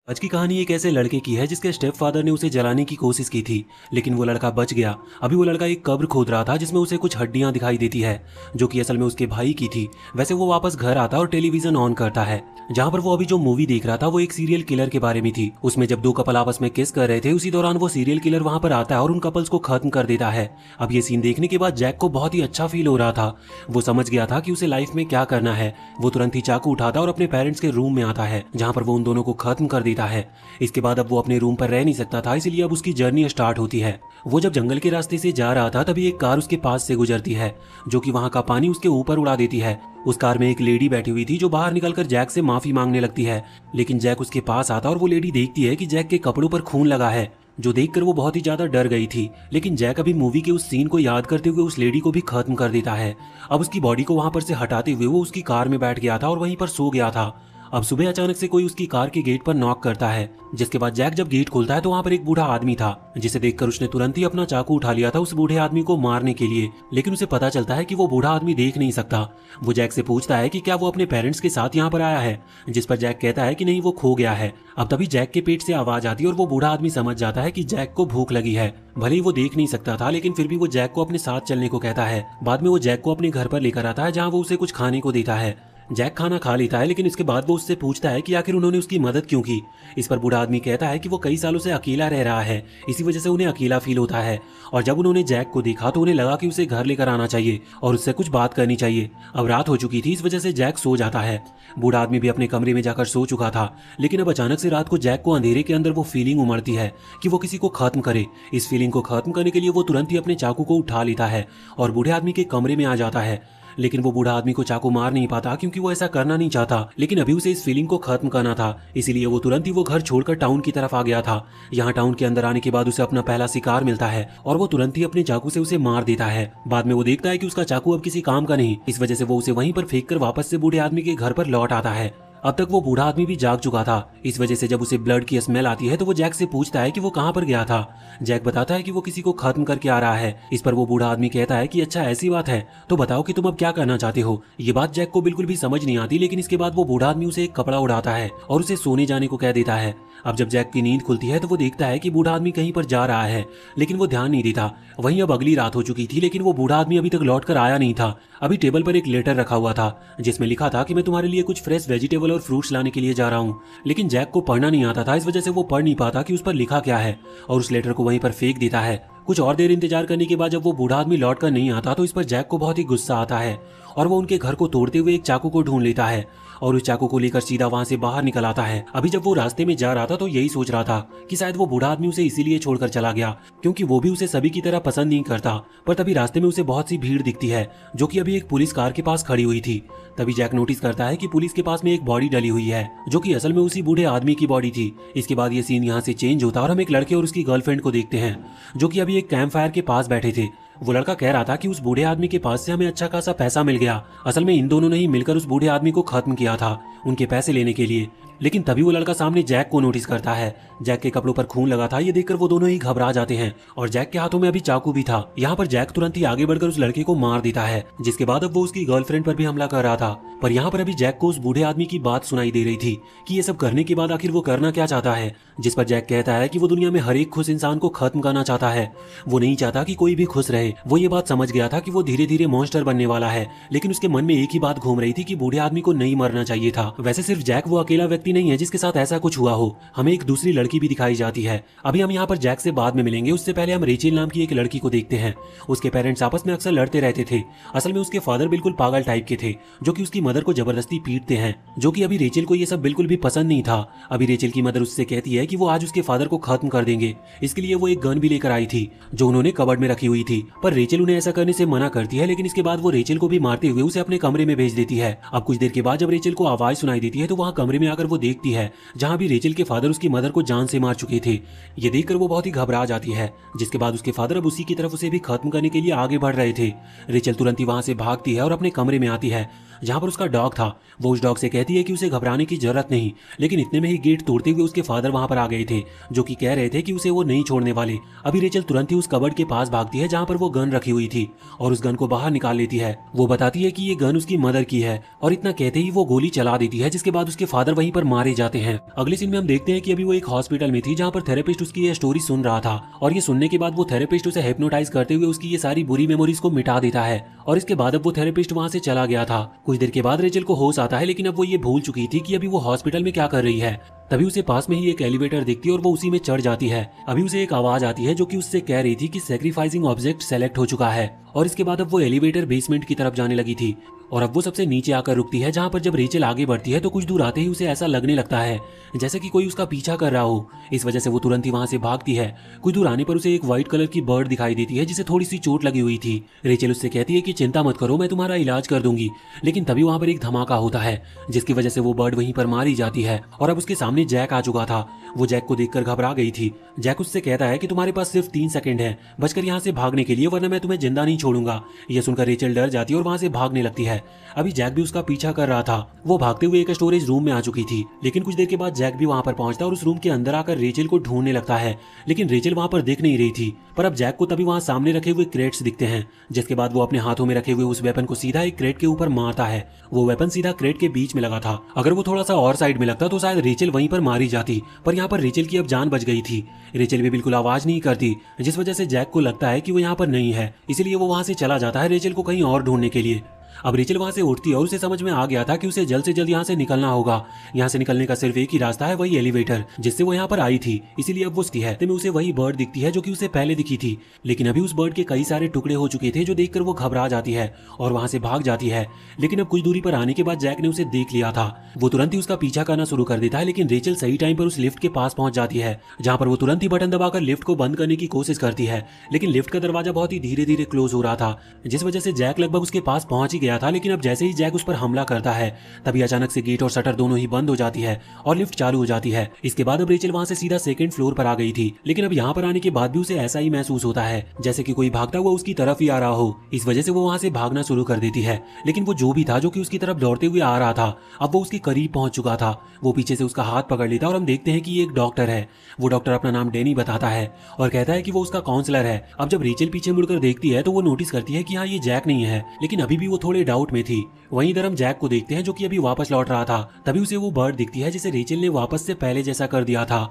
आज की कहानी एक ऐसे लड़के की है जिसके स्टेप फादर ने उसे जलाने की कोशिश की थी, लेकिन वो लड़का बच गया। अभी वो लड़का एक कब्र खोद रहा था जिसमें उसे कुछ हड्डियां दिखाई देती है, जो कि असल में उसके भाई की थी। वैसे वो वापस घर आता और टेलीविजन ऑन करता है, जहां पर वो अभी जो मूवी देख रहा था वो एक सीरियल किलर के बारे में थी। उसमें जब दो कपल आपस में किस कर रहे थे, उसी दौरान वो सीरियल किलर वहां पर आता है और उन कपल्स को खत्म कर देता है। अब ये सीन देखने के बाद जैक को बहुत ही अच्छा फील हो रहा था। वो समझ गया था कि उसे लाइफ में क्या करना है। वो तुरंत ही चाकू उठाता और अपने पेरेंट्स के रूम में आता है, जहां पर वो उन दोनों को खत्म कर देता है। इसके बाद अब वो अपने रूम पर रह नहीं सकता था, इसलिए अब उसकी जर्नी स्टार्ट होती है। वो जब जंगल के रास्ते से जा रहा था तभी एक कार उसके पास से गुजरती है, जो कि वहां का पानी उसके ऊपर उड़ा देती है। उस कार में एक लेडी बैठी हुई थी जो बाहर निकलकर जैक से माफी मांगने लगती है, लेकिन जैक उसके पास आता और वो लेडी देखती है कि जैक के कपड़ों पर खून लगा है, जो देखकर वो बहुत ही ज्यादा डर गई थी। लेकिन जैक अभी मूवी के उस सीन को याद करते हुए उस लेडी को भी खत्म कर देता है। अब उसकी बॉडी को वहां पर से हटाते हुए वो उसकी कार में बैठ गया था और वहीं पर सो गया था। अब सुबह अचानक से कोई उसकी कार के गेट पर नॉक करता है, जिसके बाद जैक जब गेट खोलता है तो वहां पर एक बूढ़ा आदमी था, जिसे देखकर उसने तुरंत ही अपना चाकू उठा लिया था उस बूढ़े आदमी को मारने के लिए। लेकिन उसे पता चलता है कि वो बूढ़ा आदमी देख नहीं सकता। वो जैक से पूछता है कि क्या वो अपने पेरेंट्स के साथ यहाँ पर आया है, जिस पर जैक कहता है कि नहीं, वो खो गया है। अब तभी जैक के पेट से आवाज आती है और वो बूढ़ा आदमी समझ जाता है कि जैक को भूख लगी है। भले ही वो देख नहीं सकता था, लेकिन फिर भी वो जैक को अपने साथ चलने को कहता है। बाद में वो जैक को अपने घर पर लेकर आता है, जहाँ वो उसे कुछ खाने को देता है। जैक खाना खा लेता है, लेकिन इसके बाद वो उससे पूछता है कि आखिर उन्होंने उसकी मदद क्यों की। इस पर बूढ़ा आदमी कहता है कि वो कई सालों से अकेला रह रहा है, इसी वजह से उन्हें अकेला फील होता है। और जब उन्होंने जैक को देखा तो उन्हें लगा कि उसे घर लेकर आना चाहिए और उससे कुछ बात करनी चाहिए। अब रात हो चुकी थी, इस वजह से जैक सो जाता है। बूढ़ा आदमी भी अपने कमरे में जाकर सो चुका था, लेकिन अब अचानक से रात को जैक को अंधेरे के अंदर वो फीलिंग उमड़ती है कि वो किसी को खत्म करे। इस फीलिंग को खत्म करने के लिए वो तुरंत ही अपने चाकू को उठा लेता है और बूढ़े आदमी के कमरे में आ जाता है। लेकिन वो बूढ़ा आदमी को चाकू मार नहीं पाता, क्योंकि वो ऐसा करना नहीं चाहता, लेकिन अभी उसे इस फीलिंग को खत्म करना था। इसीलिए वो तुरंत ही वो घर छोड़कर टाउन की तरफ आ गया था। यहाँ टाउन के अंदर आने के बाद उसे अपना पहला शिकार मिलता है और वो तुरंत ही अपने चाकू से उसे मार देता है। बाद में वो देखता है कि उसका चाकू अब किसी काम का नहीं, इस वजह से वो उसे वहीं पर फेंक कर वापस से बूढ़े आदमी के घर पर लौट आता है। अब तक वो बूढ़ा आदमी भी जाग चुका था, इस वजह से जब उसे ब्लड की स्मेल आती है तो वो जैक से पूछता है कि वो कहाँ पर गया था। जैक बताता है कि वो किसी को खत्म करके आ रहा है। इस पर वो बूढ़ा आदमी कहता है कि अच्छा ऐसी बात है, तो बताओ कि तुम अब क्या करना चाहते हो। ये बात जैक को बिल्कुल भी समझ नहीं आती, लेकिन इसके बाद वो बूढ़ा आदमी उसे एक कपड़ा उड़ाता है और उसे सोने जाने को कह देता है। अब जब जैक की नींद खुलती है तो वो देखता है कि बूढ़ा आदमी कहीं पर जा रहा है, लेकिन वो ध्यान नहीं देता। वहीं अब अगली रात हो चुकी थी, लेकिन वो बूढ़ा आदमी अभी तक लौट कर आया नहीं था। अभी टेबल पर एक लेटर रखा हुआ था, जिसमें लिखा था कि मैं तुम्हारे लिए कुछ फ्रेश वेजिटेबल और फ्रूट्स लाने के लिए जा रहा हूँ। लेकिन जैक को पढ़ना नहीं आता था, इस वजह से वो पढ़ नहीं पाता कि उस पर लिखा क्या है, और उस लेटर को वहीं पर फेंक देता है। कुछ और देर इंतजार करने के बाद जब वो बूढ़ा आदमी लौट कर नहीं आता तो इस पर जैक को बहुत ही गुस्सा आता है और वो उनके घर को तोड़ते हुए एक चाकू को ढूंढ लेता है और उस चाकू को लेकर सीधा वहां से बाहर निकल आता है। अभी जब वो रास्ते में जा रहा था तो यही सोच रहा था कि शायद वो बूढ़ा आदमी उसे इसीलिए छोड़कर चला गया क्योंकि वो भी उसे सभी की तरह पसंद नहीं करता। पर तभी रास्ते में उसे बहुत सी भीड़ दिखती है, जो कि अभी एक पुलिस कार के पास खड़ी हुई थी। तभी जैक नोटिस करता है कि पुलिस के पास में एक बॉडी डली हुई है, जो कि असल में उसी बूढ़े आदमी की बॉडी थी। इसके बाद ये सीन यहाँ से चेंज होता है और हम एक लड़के और उसकी गर्लफ्रेंड को देखते हैं, जो कि अभी एक कैंप फायर के पास बैठे थे। वो लड़का कह रहा था कि उस बूढ़े आदमी के पास से हमें अच्छा खासा पैसा मिल गया। असल में इन दोनों ने ही मिलकर उस बूढ़े आदमी को खत्म किया था उनके पैसे लेने के लिए। लेकिन तभी वो लड़का सामने जैक को नोटिस करता है। जैक के कपड़ों पर खून लगा था, ये देखकर वो दोनों ही घबरा जाते हैं और जैक के हाथों में अभी चाकू भी था। यहाँ पर जैक तुरंत ही आगे बढ़कर उस लड़के को मार देता है, जिसके बाद अब वो उसकी गर्लफ्रेंड पर भी हमला कर रहा था। पर यहाँ पर अभी जैक को उस बूढ़े आदमी की बात सुनाई दे रही थी कि ये सब करने के बाद आखिर वो करना क्या चाहता है, जिस पर जैक कहता है कि वो दुनिया में हर एक खुश इंसान को खत्म करना चाहता है। वो नहीं चाहता कि कोई भी खुश रहे। वो ये बात समझ गया था कि वो धीरे धीरे मॉन्स्टर बनने वाला है, लेकिन उसके मन में एक ही बात घूम रही थी कि बूढ़े आदमी को नहीं मरना चाहिए था। वैसे सिर्फ जैक वो अकेला व्यक्ति नहीं है जिसके साथ ऐसा कुछ हुआ हो, हमें एक दूसरी लड़की भी दिखाई जाती है। अभी हम यहाँ पर जैक से बाद में मिलेंगे, उससे पहले हम रेचेल नाम की एक लड़की को देखते हैं। उसके पेरेंट्स आपस में अक्सर लड़ते रहते थे। असल में उसके फादर बिल्कुल पागल टाइप के थे, जो कि उसकी मदर को जबरदस्ती पीटते हैं, जो कि अभी रेचेल को ये सब बिल्कुल भी पसंद नहीं था। अभी रेचेल की मदर उससे कहती है कि वो आज उसके फादर को खत्म कर देंगे। इसके लिए वो एक गन भी लेकर आई थी, जो उन्होंने कबर्ड में रखी हुई थी। पर रेचेल उन्हें ऐसा करने से मना करती है, लेकिन इसके बाद वो रेचेल को भी मारते हुए उसे अपने कमरे में भेज देती है। अब कुछ देर के बाद जब रेचेल को आवाज सुनाई देती है तो वहाँ कमरे में आकर वो देखती है जहाँ भी रेचेल के फादर उसकी मदर को जान से मार चुके थे। ये देखकर वो बहुत ही घबरा जाती है, जिसके बाद उसके फादर अब उसी की तरफ उसे भी खत्म करने के लिए आगे बढ़ रहे थे। रेचेल तुरंत ही वहां से भागती है और अपने कमरे में आती है जहां पर उसका डॉग था। वो उस डॉग से कहती है कि उसे घबराने की जरूरत नहीं, लेकिन इतने में ही गेट तोड़ते हुए उसके फादर वहां पर आ गए थे, जो कि कह रहे थे कि उसे वो नहीं छोड़ने वाले। अभी रेचल तुरंत ही उस कबर्ड के पास भागती है जहां पर वो गन रखी हुई थी और उस गन को बाहर निकाल लेती है। वो बताती है कि ये गन उसकी मदर की है और इतना कहते ही वो गोली चला देती है, जिसके बाद उसके फादर वहीं पर पर मारे जाते हैं। अगले सीन में हम देखते हैं कि अभी वो एक हॉस्पिटल में थी जहाँ पर थेरेपिस्ट उसकी ये स्टोरी सुन रहा था और ये सुनने के बाद वो थेरेपिस्ट उसे हिप्नोटाइज करते हुए उसकी ये सारी बुरी मेमोरीज को मिटा देता है और इसके बाद अब वो थेरेपिस्ट वहाँ से चला गया था। कुछ देर के बाद रेचल को होश आता है, लेकिन अब वो ये भूल चुकी थी कि अभी वो हॉस्पिटल में क्या कर रही है। तभी उसे पास में ही एक एलिवेटर दिखती है और वो उसी में चढ़ जाती है। अभी उसे एक आवाज आती है जो कि उससे कह रही थी कि सैक्रिफाइसिंग ऑब्जेक्ट सेलेक्ट हो चुका है और इसके बाद अब वो एलिवेटर बेसमेंट की तरफ जाने लगी थी और अब वो सबसे नीचे आकर रुकती है, जहाँ पर जब रेचल आगे बढ़ती है तो कुछ दूर आते ही उसे ऐसा लगने लगता है जैसे कि कोई उसका पीछा कर रहा हो। इस वजह से वो तुरंत ही वहां से भागती है। कुछ दूर आने पर उसे एक व्हाइट कलर की बर्ड दिखाई देती है जिसे थोड़ी सी चोट लगी हुई थी। रेचल उससे कहती है कि चिंता मत करो, मैं तुम्हारा इलाज कर दूंगी। लेकिन तभी वहां पर एक धमाका होता है जिसकी वजह से वो बर्ड वहीं पर मारी जाती है और अब उसके सामने जैक आ चुका था। वो जैक को देखकर घबरा गई थी। जैक उससे कहता है कि तुम्हारे पास सिर्फ 3 सेकंड है बचकर यहाँ से भागने के लिए, वरना मैं तुम्हें जिंदा नहीं छोड़ूंगा। यह सुनकर रेचल डर जाती है और वहां से भागने लगती है। अभी जैक भी उसका पीछा कर रहा था। वो भागते हुए एक स्टोरेज रूम में आ चुकी थी, लेकिन कुछ देर के बाद जैक भी वहां पर पहुंचता और उस रूम के अंदर आकर रेचल को ढूंढने लगता है। लेकिन रेचल वहां पर दिख नहीं रही थी। पर अब जैक को तभी वहां सामने रखे हुए क्रेट्स दिखते हैं, जिसके बाद वो अपने हाथों में रखे हुए उस वेपन को सीधा एक क्रेट के ऊपर मारता है। वो वेपन सीधा क्रेट के बीच में लगा था। अगर वो थोड़ा सा और साइड में लगता तो शायद रेचल वहीं पर मारी जाती, पर यहाँ पर रेचल की अब जान बच गई थी। रेचल भी बिल्कुल आवाज नहीं करती, जिस वजह से जैक को लगता है कि वो यहाँ पर नहीं है, इसलिए वो वहां से चला जाता है रेचल को कहीं और ढूंढने के लिए। अब रेचल वहां से उठती है और उसे समझ में आ गया था कि उसे जल्द से जल्द यहाँ से निकलना होगा। यहाँ से निकलने का सिर्फ एक ही रास्ता है, वही एलिवेटर जिससे वो यहाँ पर आई थी। इसीलिए अब वो है में उसे वही बर्ड दिखती है जो कि उसे पहले दिखी थी। लेकिन अभी उस बर्ड के कई सारे टुकड़े हो चुके थे, जो देखकर वो घबरा जाती है और वहां से भाग जाती है। लेकिन अब कुछ दूरी पर आने के बाद जैक ने उसे देख लिया था। वो तुरंत ही उसका पीछा करना शुरू कर देता है, लेकिन रेचल सही टाइम पर उस लिफ्ट के पास पहुंच जाती है, जहाँ पर वो तुरंत ही बटन दबाकर लिफ्ट को बंद करने की कोशिश करती है। लेकिन लिफ्ट का दरवाजा बहुत ही धीरे धीरे क्लोज हो रहा था, जिस वजह से जैक लगभग उसके पास पहुंच ही गया था। लेकिन अब जैसे ही जैक उस पर हमला करता है, तभी अचानक से गेट और शटर दोनों ही बंद हो जाती है और लिफ्ट चालू हो जाती है। इसके बाद अब रेचल वहां से सीधा सेकंड फ्लोर पर आ गई थी। लेकिन अब यहाँ पर आने के बाद भी उसे ऐसा ही महसूस होता है जैसे कि कोई भागता हुआ उसकी तरफ ही आ रहा हो। इस वजह से वो वहां से भागना शुरू कर देती है। लेकिन वो जो भी था जो कि उसकी तरफ दौड़ते हुए आ रहा था, अब वो उसके करीब पहुंच चुका था। वो पीछे से उसका हाथ पकड़ लेता और हम देखते हैं कि ये एक डॉक्टर है। वो डॉक्टर अपना नाम डैनी बताता है और कहता है कि वो उसका काउंसलर है। अब जब रेचल पीछे मुड़कर देखती है तो वो नोटिस करती है कि हाँ, ये जैक नहीं है, लेकिन अभी भी वो थोड़े डाउट में थी। वहीं इधर हम जैक को देखते हैं जो कि अभी वापस लौट रहा था। तभी उसे वो बर्ड दिखती है जिसे रेचल ने वापस से पहले जैसा कर दिया था।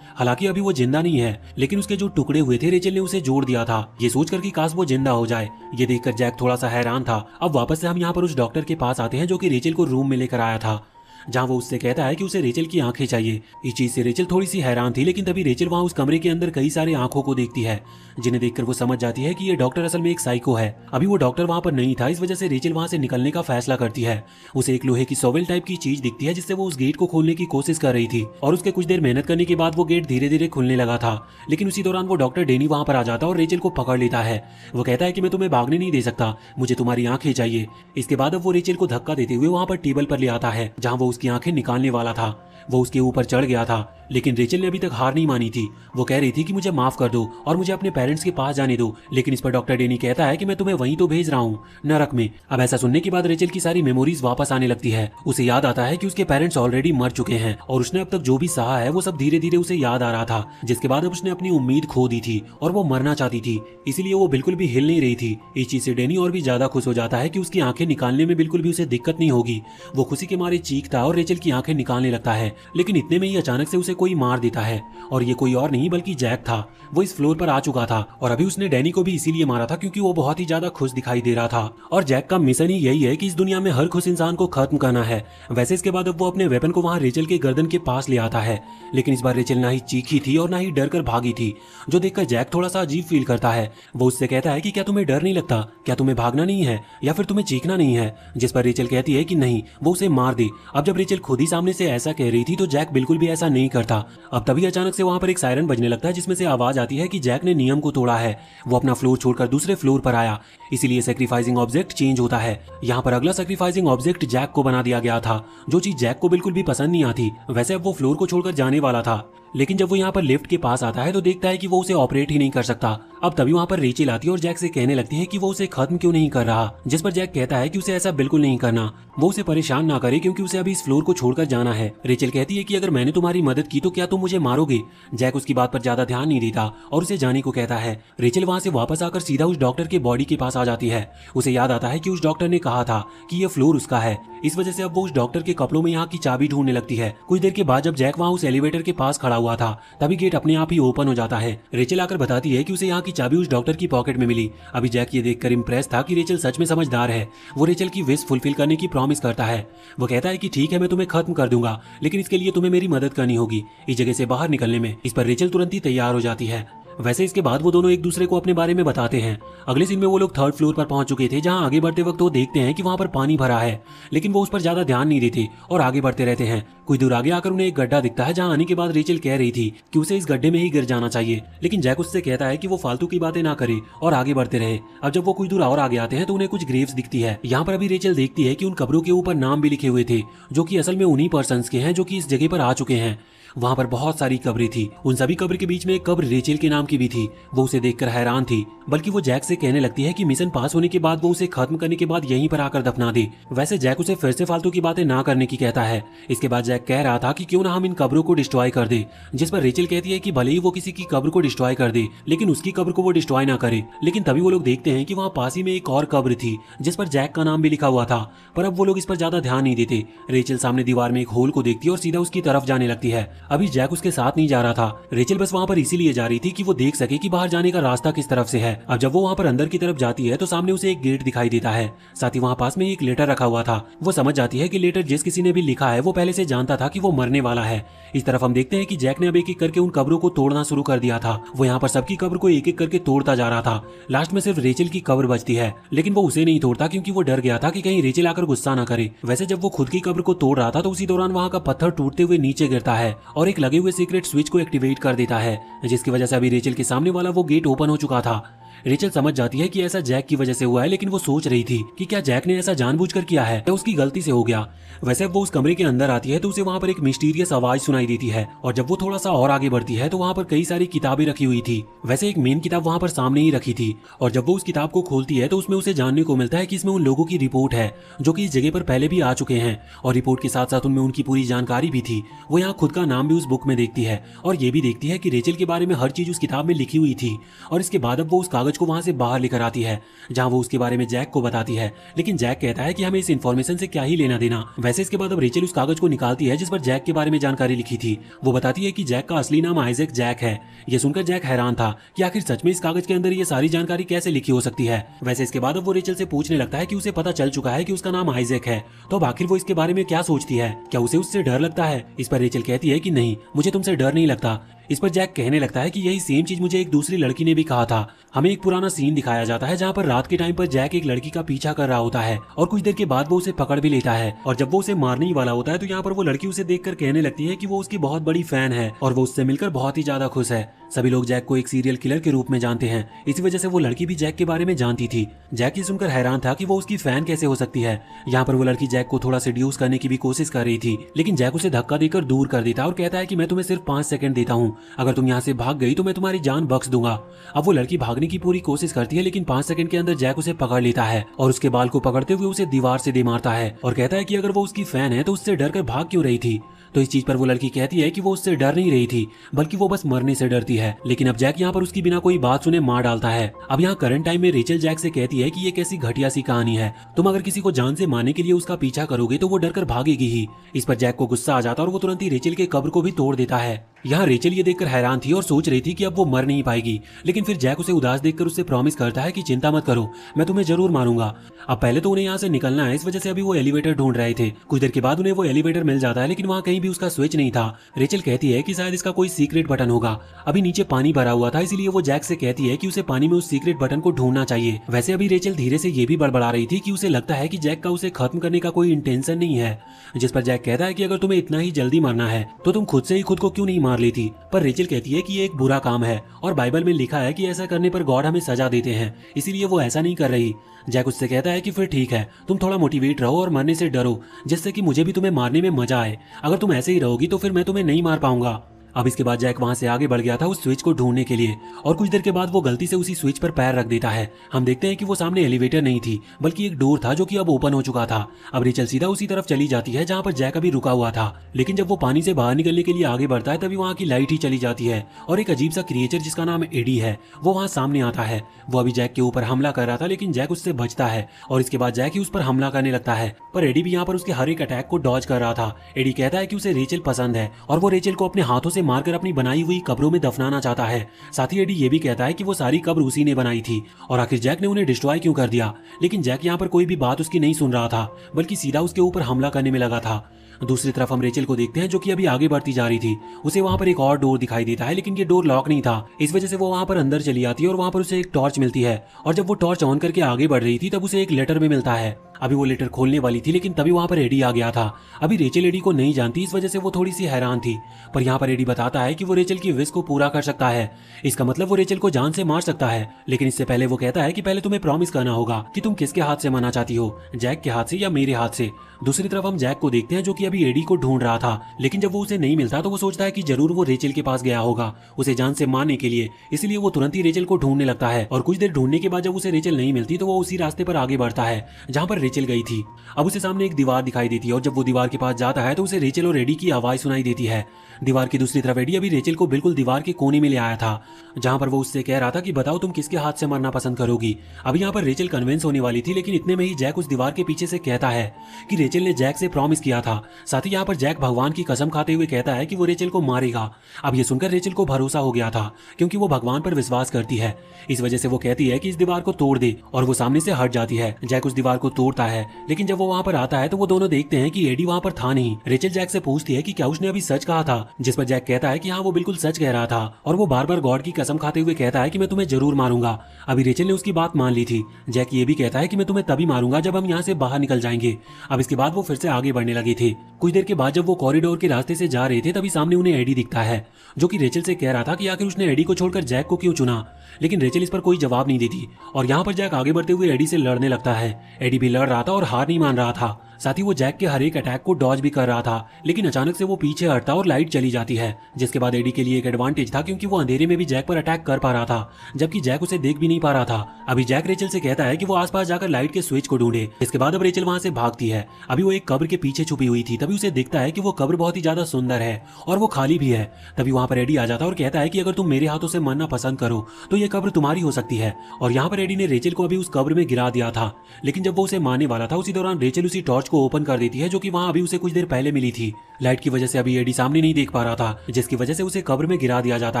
हालांकि अभी वो जिंदा नहीं है, लेकिन उसके जो टुकड़े हुए थे रेचल ने उसे जोड़ दिया था, ये सोचकर कि काश वो जिंदा हो जाए। ये देखकर जैक थोड़ा सा हैरान था। अब वापस से हम यहाँ पर उस डॉक्टर के पास आते हैं जो कि रेचल को रूम में लेकर आया था, जहाँ वो उससे कहता है कि उसे रेचल की आंखें चाहिए। इस चीज से रेचल थोड़ी सी हैरान थी, लेकिन तभी रेचल वहाँ उस कमरे के अंदर कई सारे आंखों को देखती है, जिन्हें देखकर वो समझ जाती है कि ये डॉक्टर असल में एक साइको है। अभी वो डॉक्टर वहाँ पर नहीं था, इस वजह से रेचल वहाँ से निकलने का फैसला करती है। उसे एक लोहे की सोवेल टाइप की चीज दिखती है, जिससे वो उस गेट को खोलने की कोशिश कर रही थी और उसके कुछ देर मेहनत करने के बाद वो गेट धीरे धीरे खुलने लगा था। लेकिन उसी दौरान वो डॉक्टर डेनी वहाँ पर आ जाता और रेचल को पकड़ लेता है। वो कहता है कि मैं तुम्हें भागने नहीं दे सकता, मुझे तुम्हारी आंखें चाहिए। इसके बाद अब वो रेचल को धक्का देते हुए वहाँ पर टेबल पर ले आता है, जहाँ वो उसकी आंखें निकालने वाला था। वो उसके ऊपर चढ़ गया था, लेकिन रेचल ने अभी तक हार नहीं मानी थी। वो कह रही थी कि मुझे माफ कर दो और मुझे अपने पेरेंट्स के पास जाने दो। लेकिन इस पर डॉक्टर डेनी कहता है कि मैं तुम्हें वहीं तो भेज रहा हूँ, नरक में। अब ऐसा सुनने के बाद रेचल की सारी मेमोरीज वापस आने लगती है। उसे याद आता है कि उसके पेरेंट्स ऑलरेडी मर चुके हैं और उसने अब तक जो भी सहा है वो सब धीरे धीरे उसे याद आ रहा था। जिसके बाद अब उसने अपनी उम्मीद खो दी थी और वो मरना चाहती थी, इसीलिए वो बिल्कुल भी हिल नहीं रही थी। इस चीज से डेनी और भी ज्यादा खुश हो जाता है कि उसकी आंखें निकालने में बिल्कुल भी उसे दिक्कत नहीं होगी। वो खुशी के मारे चीखता और रेचल की आंखें निकालने लगता है। लेकिन इतने में ही अचानक से उसे कोई मार देता है, और ये कोई और नहीं बल्कि जैक था। वो इस फ्लोर पर आ चुका था और अभी उसने डैनी को भी इसीलिए मारा था क्योंकि वो बहुत ही ज्यादा खुश दिखाई दे रहा था। और जैक का मिशन ही यही है कि इस दुनिया में हर खुश इंसान को खत्म करना है। वैसे इसके बाद अब वो अपने वेपन को वहां रेचल के गर्दन के पास ले आता है, लेकिन इस बार रेचल ना ही चीखी थी और ना ही डर कर भागी थी, जो देखकर जैक थोड़ा सा अजीब फील करता है। वो उससे कहता है कि क्या तुम्हें डर नहीं लगता, क्या तुम्हें भागना नहीं है या फिर तुम्हें चीखना नहीं है। जिस पर रेचल कहती है कि नहीं, वो उसे मार दे। अब जब रेचल खुद ही सामने से ऐसा कह रही थी तो जैक बिल्कुल भी ऐसा नहीं करता। अब तभी अचानक से वहां पर एक सायरन बजने लगता है, जिसमें से आवाज आती है कि जैक ने नियम को तोड़ा है। वो अपना फ्लोर छोड़कर दूसरे फ्लोर पर आया, इसीलिए सैक्रिफाइसिंग ऑब्जेक्ट चेंज होता है। यहाँ पर अगला सैक्रिफाइसिंग ऑब्जेक्ट जैक को बना दिया गया था, जो चीज जैक को बिल्कुल भी पसंद नहीं आती। वैसे अब वो फ्लोर को छोड़कर जाने वाला था, लेकिन जब वो यहाँ पर लिफ्ट के पास आता है तो देखता है कि वो उसे ऑपरेट ही नहीं कर सकता। अब तभी वहाँ पर रेचल आती है और जैक से कहने लगती है कि वो उसे खत्म क्यों नहीं कर रहा, जिस पर जैक कहता है कि उसे ऐसा बिल्कुल नहीं करना, वो उसे परेशान ना करे क्योंकि उसे अभी इस फ्लोर को छोड़कर जाना है। रेचल कहती है कि अगर मैंने तुम्हारी मदद की तो क्या तुम मुझे मारोगे। जैक उसकी बात पर ज्यादा ध्यान नहीं देता और उसे जाने को कहता है। रेचल वहाँ से वापस आकर सीधा उस डॉक्टर के बॉडी के पास आ जाती है। उसे याद आता है कि उस डॉक्टर ने कहा था कि ये फ्लोर उसका है, इस वजह से अब वो उस डॉक्टर के कपड़ों में यहाँ की चाबी ढूंढने लगती है। कुछ देर के बाद जब जैक वहाँ उस एलिवेटर के पास खड़ा हुआ था तभी गेट अपने आप ही ओपन हो जाता है। रेचल आकर बताती है कि उसे यहाँ की चाबी उस डॉक्टर की पॉकेट में मिली। अभी जैक ये देखकर इम्प्रेस था कि रेचल सच में समझदार है। वो रेचल की विश फुलफिल करने की प्रॉमिस करता है। वो कहता है कि ठीक है मैं तुम्हें खत्म कर दूंगा, लेकिन इसके लिए तुम्हें मेरी मदद करनी होगी इस जगह से बाहर निकलने में। इस पर रेचल तुरंत ही तैयार हो जाती है। वैसे इसके बाद वो दोनों एक दूसरे को अपने बारे में बताते हैं। अगले सीन में वो लोग 3rd फ्लोर पर पहुंच चुके थे, जहां आगे बढ़ते वक्त वो देखते हैं कि वहां पर पानी भरा है, लेकिन वो उस पर ज्यादा ध्यान नहीं देते और आगे बढ़ते रहते हैं। कुछ दूर आगे आकर उन्हें एक गड्ढा दिखता है, जहां आने के बाद रेचल कह रही थी कि उसे इस गड्ढे में ही गिर जाना चाहिए, लेकिन जैक उससे कहता है कि वो फालतू की बातें ना करे और आगे बढ़ते रहे। अब जब वो कुछ दूर और आगे आते हैं तो उन्हें कुछ ग्रेव्स दिखती है। यहाँ पर अभी रेचल देखती है कि उन कब्रों के ऊपर नाम भी लिखे हुए थे, जो कि असल में उन्हीं पर्सन्स के हैं जो कि इस जगह पर आ चुके हैं। वहां पर बहुत सारी कब्रें थी। उन सभी कब्र के बीच में एक कब्र रेचल के नाम की भी थी। वो उसे देखकर हैरान थी, बल्कि वो जैक से कहने लगती है कि मिशन पास होने के बाद वो उसे खत्म करने के बाद यहीं पर आकर दफना दे। वैसे जैक उसे फिर से फालतू की बातें ना करने की कहता है। इसके बाद जैक कह रहा था कि क्यों ना हम इन कब्रों को डिस्ट्रॉय कर दे, जिस पर रेचल कहती है कि भले ही वो किसी की कब्र को डिस्ट्रॉय कर दे, लेकिन उसकी कब्र को वो डिस्ट्रॉय ना करे। लेकिन तभी वो लोग देखते हैं कि वहाँ पास ही में एक और कब्र थी, जिस पर जैक का नाम भी लिखा हुआ था, पर अब वो लोग इस पर ज्यादा ध्यान नहीं देते। रेचल सामने दीवार में एक होल को देखती है और सीधा उसकी तरफ जाने लगती है। अभी जैक उसके साथ नहीं जा रहा था। रेचल बस वहाँ पर इसीलिए जा रही थी कि वो देख सके कि बाहर जाने का रास्ता किस तरफ से है। अब जब वो वहाँ पर अंदर की तरफ जाती है तो सामने उसे एक गेट दिखाई देता है, साथ ही वहाँ पास में एक लेटर रखा हुआ था। वो समझ जाती है कि लेटर जिस किसी ने भी लिखा है वो पहले से जानता था कि वो मरने वाला है। इस तरफ हम देखते हैं कि जैक ने अब एक एक करके उन कब्रों को तोड़ना शुरू कर दिया था। वो यहाँ पर सबकी कब्र को एक एक करके तोड़ता जा रहा था। लास्ट में सिर्फ रेचल की कब्र बचती है, लेकिन वो उसे नहीं तोड़ता क्योंकि वो डर गया था कि कहीं रेचल आकर गुस्सा ना करे। वैसे जब वो खुद की कब्र को तोड़ रहा था तो उसी दौरान वहाँ का पत्थर टूटते हुए नीचे गिरता है और एक लगे हुए सीक्रेट स्विच को एक्टिवेट कर देता है, जिसकी वजह से अभी रेचल के सामने वाला वो गेट ओपन हो चुका था। रेचल समझ जाती है कि ऐसा जैक की वजह से हुआ है, लेकिन वो सोच रही थी कि क्या जैक ने ऐसा जानबूझकर किया है या उसकी गलती से हो गया। वैसे वो उस कमरे के अंदर आती है तो उसे वहाँ पर एक मिस्टीरियस आवाज सुनाई देती है, और जब वो थोड़ा सा और आगे बढ़ती है तो वहाँ पर कई सारी किताबें रखी हुई थी। वैसे एक मेन किताब वहाँ पर सामने ही रखी थी, और जब वो उस किताब को खोलती है तो उसमें उसे जानने को मिलता है कि इसमें उन लोगों की रिपोर्ट है जो कि इस जगह पर पहले भी आ चुके हैं, और रिपोर्ट के साथ साथ उनमें उनकी पूरी जानकारी भी थी। वो यहाँ खुद का नाम भी उस बुक में देखती है और ये भी देखती है कि रेचल के बारे में हर चीज उस किताब में लिखी हुई थी। और इसके बाद अब वो उस कागज को वहाँ से बाहर लेकर आती है, जहाँ वो उसके बारे में जैक को बताती है, लेकिन जैक कहता है कि हमें इस इन्फॉर्मेशन से क्या ही लेना देना। वैसे इसके बाद अब रेचल उस कागज को निकालती है जिस पर जैक के बारे में जानकारी लिखी थी। वो बताती है कि जैक का असली नाम आइजैक जैक है। ये सुनकर जैक हैरान था कि आखिर सच में इस कागज के अंदर ये सारी जानकारी कैसे लिखी हो सकती है। वैसे इसके बाद अब वो रेचल से पूछने लगता है कि उसे पता चल चुका है कि उसका नाम आइजैक है, तो अब आखिर वो इसके बारे में क्या सोचती है, क्या उसे उससे डर लगता है। इस पर रेचल कहती है कि नहीं, मुझे तुमसे डर नहीं लगता। इस पर जैक कहने लगता है कि यही सेम चीज मुझे एक दूसरी लड़की ने भी कहा था। हमें एक पुराना सीन दिखाया जाता है जहाँ पर रात के टाइम पर जैक एक लड़की का पीछा कर रहा होता है और कुछ देर के बाद वो उसे पकड़ भी लेता है, और जब वो उसे मारने ही वाला होता है तो यहाँ पर वो लड़की उसे देखकर कहने लगती है कि वो उसकी बहुत बड़ी फैन है और वो उससे मिलकर बहुत ही ज्यादा खुश है। सभी लोग जैक को एक सीरियल किलर के रूप में जानते हैं, इसी वजह से वो लड़की भी जैक के बारे में जानती थी। जैक ये सुनकर हैरान था कि वो उसकी फैन कैसे हो सकती है। यहाँ पर वो लड़की जैक को थोड़ा सेड्यूस करने की भी कोशिश कर रही थी, लेकिन जैक उसे धक्का देकर दूर कर देता और कहता है कि मैं तुम्हें सिर्फ 5 सेकंड देता हूँ, अगर तुम यहाँ से भाग गई तो मैं तुम्हारी जान बख्श दूंगा। अब वो लड़की भागने की पूरी कोशिश करती है, लेकिन 5 सेकंड के अंदर जैक उसे पकड़ लेता है और उसके बाल को पकड़ते हुए उसे दीवार से दे मारता है और कहता है कि अगर वो उसकी फैन है तो उससे डर कर भाग क्यों रही थी। तो इस चीज पर वो लड़की कहती है कि वो उससे डर नहीं रही थी, बल्कि वो बस मरने से डरती है। लेकिन अब जैक यहाँ पर उसकी बिना कोई बात सुने मार डालता है। अब यहाँ करंट टाइम में रेचल जैक से कहती है कि ये कैसी घटिया सी कहानी है, तुम अगर किसी को जान से मारने के लिए उसका पीछा करोगे तो वो डर कर भागेगी ही। इस पर जैक को गुस्सा आ जाता और वो तुरंत ही रेचल के कब्र को भी तोड़ देता है। यहाँ रेचल ये देखकर हैरान थी और सोच रही थी कि अब वो मर नहीं पाएगी, लेकिन फिर जैक उसे उदास देखकर उससे प्रॉमिस करता है कि चिंता मत करो, मैं तुम्हें जरूर मारूंगा। अब पहले तो उन्हें यहाँ से निकलना है, इस वजह से अभी वो एलिवेटर ढूंढ रहे थे। कुछ देर के बाद उन्हें वो एलिवेटर मिल जाता है, लेकिन वहाँ कहीं भी उसका स्विच नहीं था। रेचल कहती है कि शायद इसका कोई सीक्रेट बटन होगा। अभी नीचे पानी भरा हुआ था, इसीलिए वो जैक से कहती है कि उसे पानी में उस सीक्रेट बटन को ढूंढना चाहिए। वैसे अभी रेचल धीरे से ये भी बड़बड़ा रही थी कि उसे लगता है कि जैक का उसे खत्म करने का कोई इंटेंशन नहीं है, जिस पर जैक कहता है कि अगर तुम्हें इतना ही जल्दी मरना है तो तुम खुद से ही खुद को क्यों नहीं मार लेती। पर रेचल कहती है कि ये एक बुरा काम है और बाइबल में लिखा है कि ऐसा करने पर गॉड हमें सजा देते हैं, इसीलिए वो ऐसा नहीं कर रही। जैक उससे कहता है कि फिर ठीक है, तुम थोड़ा मोटिवेट रहो और मरने से डरो, जिससे कि मुझे भी तुम्हें मारने में मजा आए। अगर तुम ऐसे ही रहोगी तो फिर मैं तुम्हें नहीं मार पाऊंगा। अब इसके बाद जैक वहां से आगे बढ़ गया था उस स्विच को ढूंढने के लिए, और कुछ देर के बाद वो गलती से उसी स्विच पर पैर रख देता है। हम देखते हैं कि वो सामने एलिवेटर नहीं थी बल्कि एक डोर था जो कि अब ओपन हो चुका था। अब रेचल सीधा उसी तरफ चली जाती है जहां पर जैक अभी रुका हुआ था, लेकिन जब वो पानी से बाहर निकलने के लिए आगे बढ़ता है तभी वहां की लाइट ही चली जाती है और एक अजीब सा क्रिएचर जिसका नाम एडी है वो वहां सामने आता है। वो अभी जैक के ऊपर हमला कर रहा था, लेकिन जैक उससे बचता है और इसके बाद जैक ही उस पर हमला करने लगता है, पर एडी भी यहाँ पर उसके हर एक अटैक को डॉज कर रहा था। एडी कहता है कि उसे रेचल पसंद है और वो रेचल को अपने हाथों से मारकर अपनी बनाई हुई कब्रों में दफनाना चाहता है। साथ ही एडी ये भी कहता है कि वो सारी कब्र उसी ने बनाई थी और आखिर जैक ने उन्हें डिस्ट्रॉय क्यों कर दिया। लेकिन जैक यहाँ पर कोई भी बात उसकी नहीं सुन रहा था बल्कि सीधा उसके ऊपर हमला करने में लगा था। दूसरी तरफ हम रेचल को देखते हैं जो कि अभी आगे बढ़ती जा रही थी। उसे वहां पर एक और डोर दिखाई देता है, लेकिन ये डोर लॉक नहीं था। इस वजह से वो वहां पर अंदर चली आती है और वहां पर उसे एक टॉर्च मिलती है, और जब वो टॉर्च ऑन करके आगे बढ़ रही थी तब उसे एक लेटर भी मिलता है। अभी वो लेटर खोलने वाली थी, लेकिन तभी वहां पर एडी आ गया था। अभी रेचल एडी को नहीं जानती, इस वजह से वो थोड़ी सी हैरान थी, पर यहाँ पर एडी बताता है कि वो रेचल की विश को पूरा कर सकता है। इसका मतलब वो रेचल को जान से मार सकता है, लेकिन इससे पहले वो कहता है कि पहले तुम्हें प्रॉमिस करना होगा कि तुम किसके हाथ से मरना चाहती हो, जैक के हाथ से या मेरे हाथ से। दूसरी तरफ हम जैक को देखते हैं जो कि अभी एडी को ढूंढ रहा था, लेकिन जब वो उसे नहीं मिलता तो वो सोचता है कि जरूर वो रेचल के पास गया होगा उसे जान से मारने के लिए, इसलिए वो तुरंत ही रेचल को ढूंढने लगता है। और कुछ देर ढूंढने के बाद जब उसे रेचल नहीं मिलती तो वो उसी रास्ते पर आगे बढ़ता है जहाँ पर रेचल गई थी। अब उसे सामने एक दीवार दिखाई देती है और जब वो दीवार के पास जाता है तो उसे रेचल और एडी की आवाज सुनाई देती है। दीवार की दूसरी तरफ एडी अभी रेचल को बिल्कुल दीवार के कोने में ले आया था, जहां पर वो उससे कह रहा था कि बताओ तुम किसके हाथ से मरना पसंद करोगी। अब यहाँ पर रेचल कन्विंस होने वाली थी, लेकिन इतने में ही जैक उस दीवार के पीछे से कहता है कि रेचल ने जैक से प्रॉमिस किया था। साथ ही यहाँ पर जैक भगवान की कसम खाते हुए कहता है कि वो रेचल को मारेगा। अब ये सुनकर रेचल को भरोसा हो गया था, क्योंकि वो भगवान पर विश्वास करती है। इस वजह से वो कहती है कि इस दीवार को तोड़ दे, और वो सामने से हट जाती है। जैक उस दीवार को तोड़ता है, लेकिन जब वो वहां पर आता है तो वो दोनों देखते हैं कि एडी वहां पर था नहीं। रेचल जैक से पूछती है कि क्या उसने अभी सच कहा था, जिस पर जैक कहता है कि हाँ वो बिल्कुल सच कह रहा था, और वो बार बार गॉड की कसम खाते हुए कहता है कि मैं तुम्हें जरूर मारूंगा। अभी रेचल ने उसकी बात मान ली थी। जैक ये भी कहता है कि मैं तुम्हें तभी मारूंगा जब हम यहाँ से बाहर निकल जाएंगे। अब इसके बाद वो फिर से आगे बढ़ने लगे थे। कुछ देर के बाद जब वो कॉरिडोर के रास्ते से जा रहे थे तभी सामने उन्हें एडी दिखता है, जो कि रेचल से कह रहा था कि आखिर उसने एडी को छोड़कर जैक को क्यों चुना। लेकिन रेचल इस पर कोई जवाब नहीं देती, और यहाँ पर जैक आगे बढ़ते हुए एडी से लड़ने लगता है। एडी भी लड़ रहा था और हार नहीं मान रहा था। साथ ही वो जैक के हर एक अटैक को डॉज भी कर रहा था, लेकिन अचानक से वो पीछे हटता और लाइट चली जाती है, जिसके बाद एडी के लिए एक एडवांटेज था, क्योंकि वो अंधेरे में भी जैक पर अटैक कर पा रहा था, जबकि जैक उसे देख भी नहीं पा रहा था। अभी जैक रेचल से कहता है कि वो आसपास जाकर लाइट के स्विच को ढूंढे। इसके बाद अब रेचल वहां से भागती है। अभी वो एक कब्र के पीछे छुपी हुई थी, तभी उसे दिखता है कि वो कब्र बहुत ही ज्यादा सुंदर है और वो खाली भी है। तभी वहां पर एडी आ जाता है और कहता है कि अगर तुम मेरे हाथों से मरना पसंद करो तो ये कब्र तुम्हारी हो सकती है। और यहाँ पर एडी ने रेचल को अभी उस कब्र में गिरा दिया था, लेकिन जब वो उसे मारने वाला था उसी दौरान रेचल उसी टॉर्च को ओपन कर देती है, जो कि वहां अभी उसे कुछ देर पहले मिली थी। लाइट की वजह से अभी एडी सामने नहीं देख पा रहा था, जिसकी वजह से उसे कब्र में गिरा दिया जाता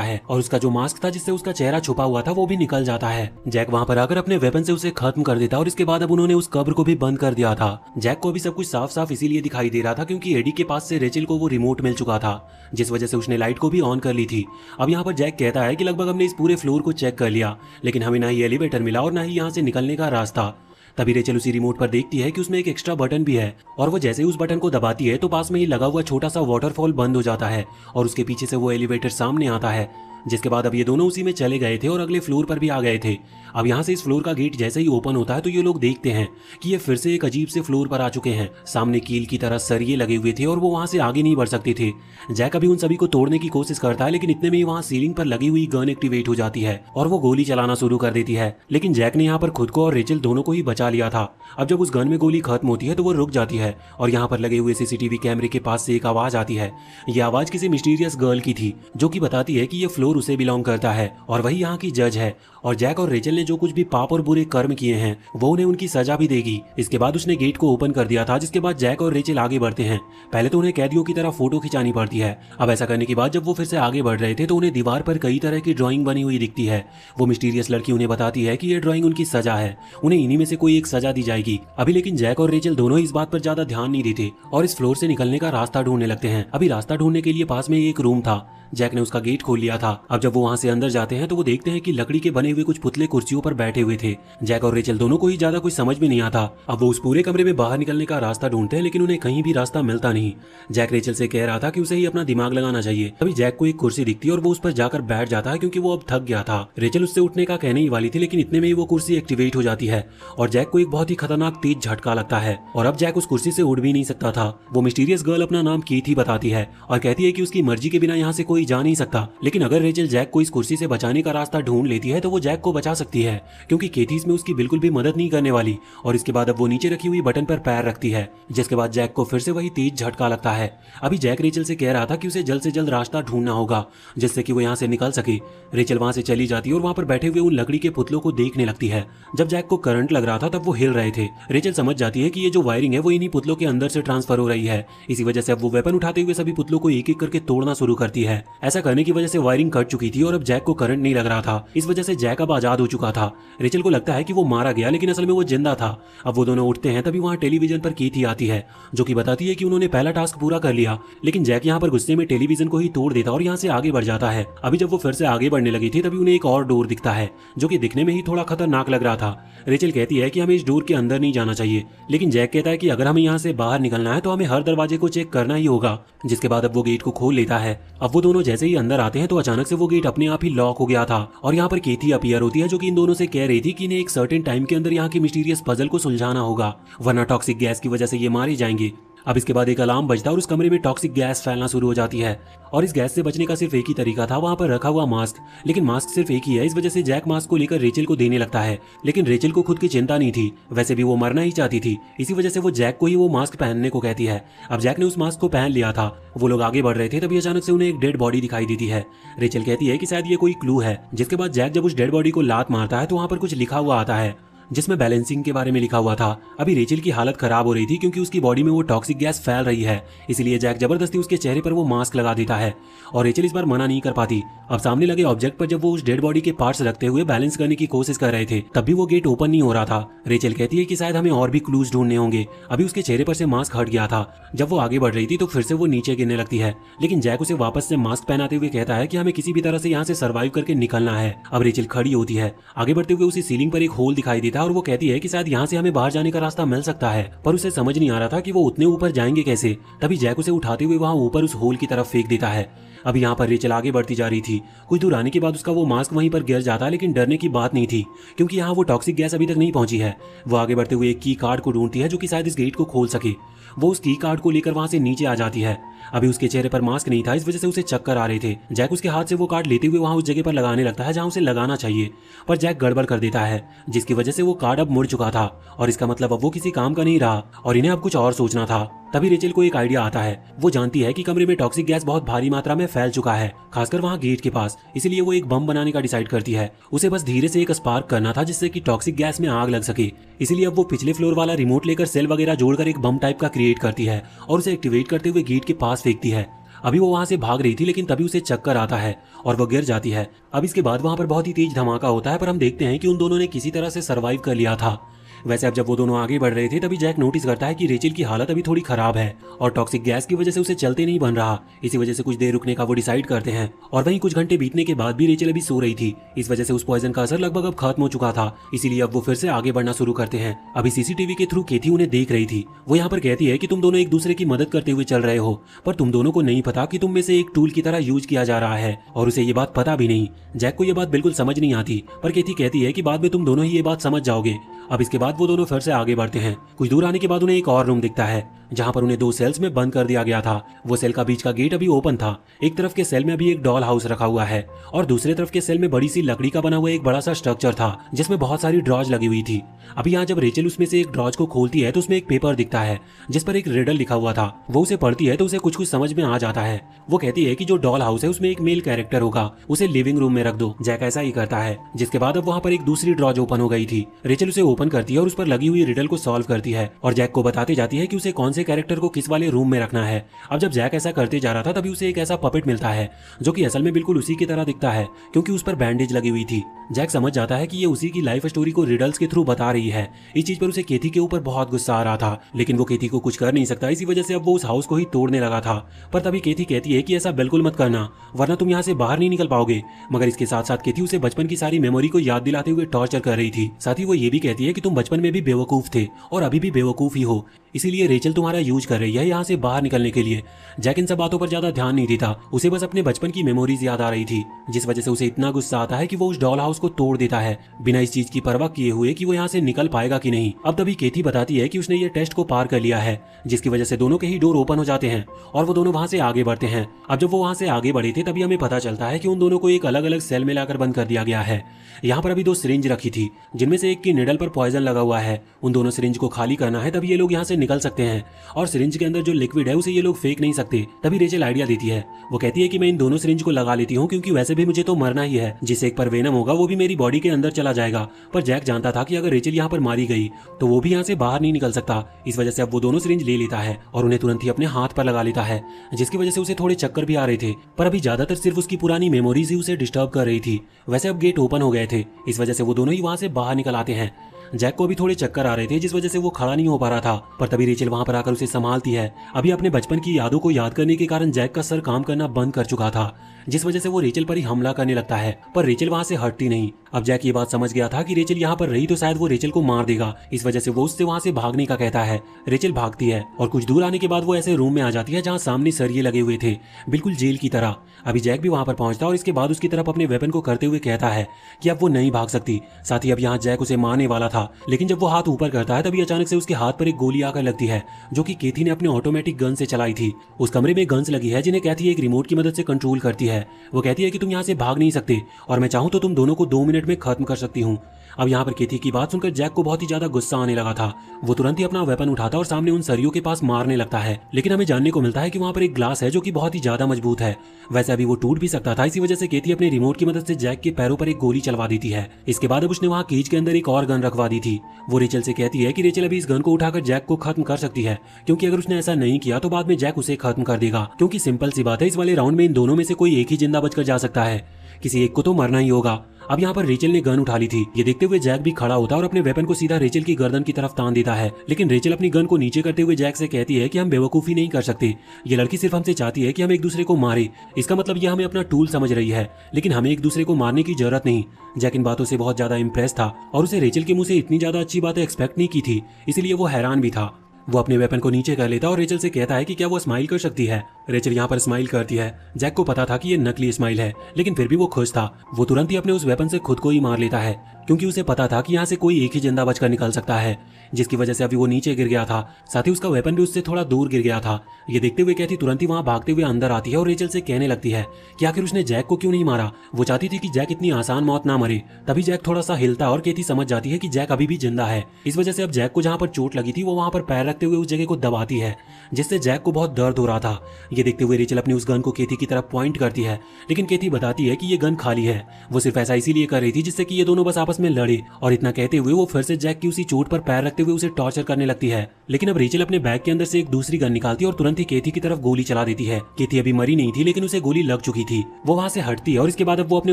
है, और उसका जो मास्क था जिससे उसका चेहरा छुपा हुआ था वो भी निकल जाता है। जैक वहां पर आकर अपने वेपन से उसे खत्म कर देता, और इसके बाद अब उन्होंने उस कब्र को भी बंद कर दिया था। जैक को भी सब कुछ साफ साफ इसीलिए दिखाई दे रहा था क्योंकि एडी के पास से रेचल को वो रिमोट मिल चुका था, जिस वजह से उसने लाइट को भी ऑन कर ली थी। अब यहाँ पर जैक कहता है कि लगभग हमने इस पूरे फ्लोर को चेक कर लिया, लेकिन हमें ना ही एलिवेटर मिला और ना ही यहाँ से निकलने का रास्ता। तभी रेचल उसी रिमोट पर देखती है कि उसमें एक एक्स्ट्रा बटन भी है, और वो जैसे ही उस बटन को दबाती है तो पास में ही लगा हुआ छोटा सा वाटरफॉल बंद हो जाता है, और उसके पीछे से वो एलिवेटर सामने आता है। जिसके बाद अब ये दोनों उसी में चले गए थे और अगले फ्लोर पर भी आ गए थे। अब यहाँ से इस फ्लोर का गेट जैसे ही ओपन होता है तो ये लोग देखते हैं कि ये फिर से एक अजीब से फ्लोर पर आ चुके हैं। सामने कील की तरह सरिये लगे हुए थे और वो वहां से आगे नहीं बढ़ सकते थे। जैक अभी उन सभी को तोड़ने की कोशिश करता है, लेकिन इतने में ही वहां सीलिंग पर लगी हुई गन एक्टिवेट हो जाती है और वो गोली चलाना शुरू कर देती है। लेकिन जैक ने यहाँ पर खुद को और रेचल दोनों को ही बचा लिया था। अब जब उस गन में गोली खत्म होती है तो वो रुक जाती है, और यहाँ पर लगे हुए सीसीटीवी कैमरे के पास से एक आवाज आती है। ये आवाज किसी मिस्टीरियस गर्ल की थी, जो कि बताती है कि ये फ्लोर उसे बिलोंग करता है और वही यहाँ की जज है, और जैक और रेचल ने जो कुछ भी पाप और बुरे कर्म किए हैं वो उन्हें उनकी सजा भी देगी। इसके बाद उसने गेट को ओपन कर दिया था, जिसके बाद जैक और रेचल आगे बढ़ते हैं। पहले तो उन्हें कैदियों की तरह फोटो खिंचानी पड़ती है। अब ऐसा करने के बाद जब वो फिर से आगे बढ़ रहे थे तो उन्हें दीवार पर कई तरह की ड्राइंग बनी हुई दिखती है। वो मिस्टीरियस लड़की उन्हें बताती है कि ये ड्राइंग उनकी सजा है, उन्हें इन्हीं में से कोई एक सजा दी जाएगी। अभी लेकिन जैक और रेचल दोनों इस बात पर ज्यादा ध्यान नहीं देते और इस फ्लोर से निकलने का रास्ता ढूंढने लगते हैं। अभी रास्ता ढूंढने के लिए पास में एक रूम था। जैक ने उसका गेट खोल लिया था, अब जब वो वहाँ से अंदर जाते हैं तो वो देखते हैं कि लकड़ी के बने हुए कुछ पुतले कुर्सियों पर बैठे हुए थे। जैक और रेचल दोनों को ही ज्यादा कुछ समझ में नहीं आता। अब वो उस पूरे कमरे में बाहर निकलने का रास्ता ढूंढते हैं लेकिन उन्हें कहीं भी रास्ता मिलता नहीं। जैक रेचल से कह रहा था कि उसे ही अपना दिमाग लगाना चाहिए। तभी जैक को एक कुर्सी दिखती है और वो उस पर जाकर बैठ जाता है क्योंकि वो अब थक गया था। रेचल उससे उठने का कहने ही वाली थी लेकिन इतने में ही वो कुर्सी एक्टिवेट हो जाती है और जैक को एक बहुत ही खतरनाक तेज झटका लगता है और अब जैक उस कुर्सी से उड़ भी नहीं सकता था। वो मिस्टीरियस गर्ल अपना नाम कीथी बताती है और कहती है कि उसकी मर्जी के बिना यहाँ से कोई जा नहीं सकता, लेकिन अगर रेचल जैक को इस कुर्सी से बचाने का रास्ता ढूंढ लेती है तो वो जैक को बचा सकती है क्योंकि केथी इसमें उसकी बिल्कुल भी मदद नहीं करने वाली। और इसके बाद अब वो नीचे रखी हुई बटन पर पैर रखती है जिसके बाद जैक को फिर से वही तेज झटका लगता है। अभी जैक रेचल से कह रहा था कि उसे जल्द से जल्द रास्ता ढूंढना होगा जिससे कि वो यहाँ से निकल सके। रेचल वहां से चली जाती है और वहां पर बैठे हुए उन लकड़ी के पुतलों को देखने लगती है। जब जैक को करंट लग रहा था तब वो हिल रहे थे। रेचल समझ जाती है कि ये जो वायरिंग है वो इन्हीं पुतलों के अंदर से ट्रांसफर हो रही है। इसी वजह से अब वो वेपन उठाते हुए सभी पुतलों को एक एक करके तोड़ना शुरू करती है। ऐसा करने की वजह से वायरिंग कट चुकी थी और अब जैक को करंट नहीं लग रहा था। इस वजह से जैक अब आजाद हो चुका था। रेचल को लगता है कि वो मारा गया लेकिन असल में वो जिंदा था। अब वो दोनों उठते हैं तभी वहाँ टेलीविजन पर कीथी आती है जो कि बताती है कि उन्होंने पहला टास्क पूरा कर लिया। लेकिन जैक यहाँ पर गुस्से में टेलीविजन को ही तोड़ देता और यहाँ से आगे बढ़ जाता है। अभी जब वो फिर से आगे बढ़ने लगी थी तभी उन्हें एक और डोर दिखता है जो कि दिखने में ही थोड़ा खतरनाक लग रहा था। रेचल कहती है कि हमें इस डोर के अंदर नहीं जाना चाहिए, लेकिन जैक कहता है कि अगर हमें यहाँ से बाहर निकलना है तो हमें हर दरवाजे को चेक करना ही होगा। जिसके बाद अब वो गेट को खोल लेता है। अब वो दोनों जैसे ही अंदर आते हैं तो अचानक से वो गेट अपने आप ही लॉक हो गया था और यहाँ पर केथी अपीयर होती है जो कि इन दोनों से कह रही थी कि इन्हें एक सर्टेन टाइम के अंदर यहाँ के मिस्टीरियस पजल को सुलझाना होगा वरना टॉक्सिक गैस की वजह से ये मारे जाएंगे। अब इसके बाद एक अलार्म बजता है और उस कमरे में टॉक्सिक गैस फैलना शुरू हो जाती है और इस गैस से बचने का सिर्फ एक ही तरीका था, वहां पर रखा हुआ मास्क। लेकिन मास्क सिर्फ एक ही है, इस वजह से जैक मास्क को लेकर रेचल को देने लगता है। लेकिन रेचल को खुद की चिंता नहीं थी, वैसे भी वो मरना ही चाहती थी। इसी वजह से वो जैक को ही वो मास्क पहनने को कहती है। अब जैक ने उस मास्क को पहन लिया था। वो लोग आगे बढ़ रहे थे तभी अचानक से उन्हें एक डेड बॉडी दिखाई देती है। रेचल कहती है कि शायद ये कोई क्लू है। जिसके बाद जैक जब उस डेड बॉडी को लात मारता है तो वहां पर कुछ लिखा हुआ आता है जिसमें बैलेंसिंग के बारे में लिखा हुआ था। अभी रेचल की हालत खराब हो रही थी क्योंकि उसकी बॉडी में वो टॉक्सिक गैस फैल रही है, इसलिए जैक जबरदस्ती उसके चेहरे पर वो मास्क लगा देता है और रेचल इस बार मना नहीं कर पाती। अब सामने लगे ऑब्जेक्ट पर जब वो उस डेड बॉडी के पार्ट्स रखते हुए बैलेंस करने की कोशिश कर रहे थे तब भी वो गेट ओपन नहीं हो रहा था। रेचल कहती है कि शायद हमें और भी क्लूज ढूंढने होंगे। अभी उसके चेहरे पर से मास्क हट गया था। जब वो आगे बढ़ रही थी तो फिर से वो नीचे गिरने लगती है, लेकिन जैक उसे वापस से मास्क पहनाते हुए कहता है कि हमें किसी भी तरह से यहाँ से सर्वाइव करके निकलना है। अब रेचल खड़ी होती है। आगे बढ़ते हुए उसी सीलिंग पर एक होल दिखाई देता है और वो कहती है कि शायद यहाँ से हमें बाहर जाने का रास्ता मिल सकता है, पर उसे समझ नहीं आ रहा था कि वो उतने ऊपर जाएंगे कैसे। तभी जैक उसे उठाते हुए वहाँ ऊपर उस होल की तरफ फेंक देता है। अब यहाँ पर रेचल आगे बढ़ती जा रही थी। कुछ दूर आने के बाद उसका वो मास्क वहीं पर गिर जाता है, लेकिन डरने की बात नहीं थी क्योंकि यहाँ वो टॉक्सिक गैस अभी तक नहीं पहुंची है। वो आगे बढ़ते हुए एक की कार्ड को ढूंढती है जो कि शायद इस गेट को खोल सके। वो उस की कार्ड को लेकर वहां से नीचे आ जाती है। अभी उसके चेहरे पर मास्क नहीं था, इस वजह से उसे चक्कर आ रहे थे। जैक उसके हाथ से वो कार्ड लेते हुए वहां उस जगह पर लगाने लगता है जहां उसे लगाना चाहिए, पर जैक गड़बड़ कर देता है जिसकी वजह से वो कार्ड अब मुड़ चुका था और इसका मतलब अब वो किसी काम का नहीं रहा और इन्हें अब कुछ और सोचना था। तभी रेचल को एक आइडिया आता है। वो जानती है कि कमरे में टॉक्सिक गैस बहुत भारी मात्रा में फैल चुका है, खासकर वहाँ गेट के पास, इसलिए वो एक बम बनाने का डिसाइड करती है। उसे बस धीरे से एक स्पार्क करना था जिससे कि टॉक्सिक गैस में आग लग सके। इसीलिए अब वो पिछले फ्लोर वाला रिमोट लेकर सेल वगैरह जोड़कर एक बम टाइप का क्रिएट करती है और उसे एक्टिवेट करते हुए गेट के पास फेंकती है। अभी वो वहां से भाग रही थी लेकिन तभी उसे चक्कर आता है और वो गिर जाती है। अब इसके बाद वहां पर बहुत ही तेज धमाका होता है, पर हम देखते हैं कि उन दोनों ने किसी तरह से सर्वाइव कर लिया था। वैसे अब जब वो दोनों आगे बढ़ रहे थे तभी जैक नोटिस करता है कि रेचल की हालत अभी थोड़ी खराब है और टॉक्सिक गैस की वजह से उसे चलते नहीं बन रहा। इसी वजह से कुछ देर रुकने का वो डिसाइड करते हैं और वहीं कुछ घंटे बीतने के बाद भी रेचल अभी सो रही थी। इस वजह से उस पॉइजन का असर लगभग अब खत्म हो चुका था, इसीलिए अब वो फिर से आगे बढ़ना शुरू करते हैं। अभी सीसीटीवी के थ्रू केथी उन्हें देख रही थी। वो यहाँ पर कहती है कि तुम दोनों एक दूसरे की मदद करते हुए चल रहे हो, पर तुम दोनों को नहीं पता कि तुम में से एक टूल की तरह यूज किया जा रहा है और उसे ये बात पता भी नहीं। जैक को ये बात बिल्कुल समझ नहीं आती, पर केथी कहती है कि बाद में तुम दोनों ही ये बात समझ जाओगे। अब इसके बाद वो दोनों फिर से आगे बढ़ते हैं। कुछ दूर आने के बाद उन्हें एक और रूम दिखता है जहां पर उन्हें 2 सेल्स में बंद कर दिया गया था। वो सेल का बीच का गेट अभी ओपन था। एक तरफ के सेल में अभी एक डॉल हाउस रखा हुआ है और दूसरे तरफ के सेल में बड़ी सी लकड़ी का बना हुआ एक बड़ा सा स्ट्रक्चर था जिसमें बहुत सारी ड्रॉज लगी हुई थी। अभी यहाँ जब रेचल उसमें से एक ड्रॉज को खोलती है तो उसमें एक पेपर दिखता है जिस पर एक रिडल लिखा हुआ था। वो उसे पढ़ती है तो उसे कुछ कुछ समझ में आ जाता है। वो कहती है कि जो डॉल हाउस है उसमें एक मेल कैरेक्टर होगा, उसे लिविंग रूम में रख दो। जैक ऐसा ही करता है। जिसके बाद अब वहाँ पर एक दूसरी ड्रॉज ओपन हो गई थी। रेचल उसे ओपन करती है और उस पर लगी हुई रिडल को सॉल्व करती है और जैक को बताते जाती है कि उसे कौन से कैरेक्टर को किस वाले रूम में रखना है। अब जब जैक ऐसा करते जा रहा था तभी उसे एक ऐसा पपेट मिलता है जो कि असल में बिल्कुल उसी की तरह दिखता है, क्योंकि उस पर बैंडेज लगी हुई थी। जैक समझ जाता है कि ये उसी की लाइफ स्टोरी को रिडल्स के थ्रू बता रही है। इस चीज पर उसे केथी के ऊपर बहुत गुस्सा आ रहा था, लेकिन वो केथी को कुछ कर नहीं सकता। इसी वजह से अब वो उस हाउस को ही तोड़ने लगा था। पर तभी केथी कहती है कि ऐसा बिल्कुल मत करना, वरना तुम यहाँ से बाहर नहीं निकल पाओगे। मगर इसके साथ साथ केथी उसे बचपन की सारी मेमोरी को याद दिलाते हुए टॉर्चर कर रही थी। साथ ही वो ये भी कहती है कि तुम बचपन में भी बेवकूफ थे और अभी भी बेवकूफ ही हो, इसीलिए रेचल तुम्हारा यूज कर रही है यहाँ से बाहर निकलने के लिए। जैक इन सब बातों पर ज्यादा ध्यान नहीं देता, उसे बस अपने बचपन की मेमोरीज याद आ रही थी, जिस वजह से उसे इतना गुस्सा आता है कि वो उस डॉल हाउस को तोड़ देता है, बिना इस चीज की परवाह किए हुए कि वो यहाँ से निकल पाएगा कि नहीं। अब तभी केथी बताती है कि उसने ये टेस्ट को पार कर लिया है, जिसकी वजह से दोनों के ही डोर ओपन हो जाते हैं और वो दोनों वहां से आगे बढ़ते हैं। अब जब वो वहां से आगे बढ़े थे तभी हमें पता चलता है कि उन दोनों को एक अलग अलग सेल में लाकर बंद कर दिया गया है। यहाँ पर अभी 2 सिरिंज रखी थी, जिनमें से एक की निडल पर पॉइजन लगा हुआ है। उन दोनों सिरिंज को खाली करना है, तभी ये लोग यहाँ से निकल सकते हैं। और सिरिंज के अंदर जो लिक्विड है उसे ये लोग फेंक नहीं सकते। तभी रेचल आइडिया देती है, वो कहती है कि मैं इन दोनों सिरिंज को लगा लेती हूँ, क्योंकि वैसे भी मुझे तो मरना ही है। जिससे एक पर वेनम होगा वो भी मेरी बॉडी के अंदर चला जाएगा। पर जैक जानता था कि अगर रेचल यहाँ पर मारी गई तो वो भी यहाँ से बाहर नहीं निकल सकता। इस वजह से अब वो दोनों सिरिंज ले लेता है और उन्हें तुरंत ही अपने हाथ पर लगा लेता है, जिसकी वजह से उसे थोड़े चक्कर भी आ रहे थे। पर अभी ज्यादातर सिर्फ उसकी पुरानी मेमोरीज ही उसे डिस्टर्ब कर रही थी। वैसे अब गेट ओपन हो गए थे, इस वजह से वो दोनों ही वहां से बाहर निकल आते हैं। जैक को भी थोड़े चक्कर आ रहे थे, जिस वजह से वो खड़ा नहीं हो पा रहा था। पर तभी रेचल वहां पर आकर उसे संभालती है। अभी अपने बचपन की यादों को याद करने के कारण जैक का सर काम करना बंद कर चुका था, जिस वजह से वो रेचल पर ही हमला करने लगता है। पर रेचल वहां से हटती नहीं। अब जैक ये बात समझ गया था कि रेचल यहाँ पर रही तो शायद वो रेचल को मार देगा, इस वजह से वो उससे वहां से भागने का कहता है। रेचल भागती है और कुछ दूर आने के बाद वो ऐसे रूम में आ जाती है जहाँ सामने सरिये लगे हुए थे, बिल्कुल जेल की तरह। अभी जैक भी वहां पर पहुंचता है और इसके बाद उसकी तरफ अपने वेपन को करते हुए कहता है कि अब वो नहीं भाग सकती। साथ ही अब यहाँ जैक उसे मारने वाला था, लेकिन जब वो हाथ ऊपर करता है तभी अचानक से उसके हाथ पर एक गोली आकर लगती है, जो कि केथी ने अपने ऑटोमेटिक गन से चलाई थी। उस कमरे में गन्स लगी है जिन्हें कैथी एक रिमोट की मदद से कंट्रोल करती है। वो कहती है कि तुम यहाँ से भाग नहीं सकते और मैं चाहूँ तो तुम दोनों को 2 मिनट में खत्म कर सकती हूँ। अब यहाँ पर केथी की बात सुनकर जैक को बहुत ही ज्यादा गुस्सा आने लगा था। वो तुरंत ही अपना वेपन उठाता और सामने उन सरियों के पास मारने लगता है, लेकिन हमें जानने को मिलता है कि वहाँ पर एक ग्लास है जो कि बहुत ही ज्यादा मजबूत है। वैसे अभी वो टूट भी सकता था, इसी वजह से केथी अपने रिमोट की मदद से जैक के पैरों पर एक गोली चलवा देती है। इसके बाद अब उसने वहाँ केज के अंदर एक और गन रखवा दी थी। वो रेचल से कहती है कि रेचल अभी इस गन को उठाकर जैक को खत्म कर सकती है, क्योंकि अगर उसने ऐसा नहीं किया तो बाद में जैक उसे खत्म कर देगा। क्योंकि सिंपल सी बात है, इस वाले राउंड में इन दोनों में से कोई एक ही जिंदा बचकर जा सकता है, किसी एक को तो मरना ही होगा। अब यहाँ पर रेचल ने गन उठा ली थी। ये देखते हुए जैक भी खड़ा होता है और अपने वेपन को सीधा रेचल की गर्दन की तरफ तान देता है, लेकिन रेचल अपनी गन को नीचे करते हुए जैक से कहती है कि हम बेवकूफी नहीं कर सकते। ये लड़की सिर्फ हमसे चाहती है कि हम एक दूसरे को मारे, इसका मतलब ये हमें अपना टूल समझ रही है, लेकिन हमें एक दूसरे को मारने की जरूरत नहीं। जैक इन बातों से बहुत ज्यादा इंप्रेस था और उसे रेचल के मुंह से इतनी ज्यादा अच्छी बातें एक्सपेक्ट नहीं की थी, इसलिए वो हैरान भी था। वो अपने वेपन को नीचे कर लेता और रेचल से कहता है कि क्या वो स्माइल कर सकती है। रेचल यहाँ पर स्माइल करती है। जैक को पता था कि ये नकली स्माइल है, लेकिन फिर भी वो खुश था। वो तुरंत ही अपने उस वेपन से खुद को ही मार लेता है, क्योंकि उसे पता था कि यहाँ से कोई एक ही जिंदा बचकर निकल सकता है, जिसकी वजह से अभी वो नीचे गिर गया था। साथ ही उसका वेपन भी उससे थोड़ा दूर गिर गया था। ये देखते हुए कैथी तुरंत ही वहां भागते हुए अंदर आती है और रेचल से कहने लगती है कि आखिर उसने जैक को क्यों नहीं मारा। वो चाहती थी कि जैक इतनी आसान मौत ना मरे। तभी जैक थोड़ा सा हिलता और कैथी समझ जाती है कि जैक अभी भी जिंदा है। इस वजह से अब जैक को जहाँ पर चोट लगी थी वो वहां पर पैर रखते हुए उस जगह को दबाती है, जिससे जैक को बहुत दर्द हो रहा था। ये देखते हुए रेचल अपनी उस गन को कैथी की तरफ पॉइंट करती है, लेकिन कैथी बताती है कि ये गन खाली है। वो सिर्फ ऐसा इसीलिए कर रही थी जिससे कि ये दोनों बस आपस में लड़े। और इतना कहते हुए वो फिर से जैक की उसी चोट पर पैर रखते हुए उसे टॉर्चर करने लगती है। लेकिन अब रेचल अपने बैग के अंदर से एक दूसरी गन निकालती है और तुरंत ही कैथी की तरफ गोली चला देती है। कैथी अभी मरी नहीं थी, लेकिन उसे गोली लग चुकी थी। वो वहां से हटती है और इसके बाद अब वो अपने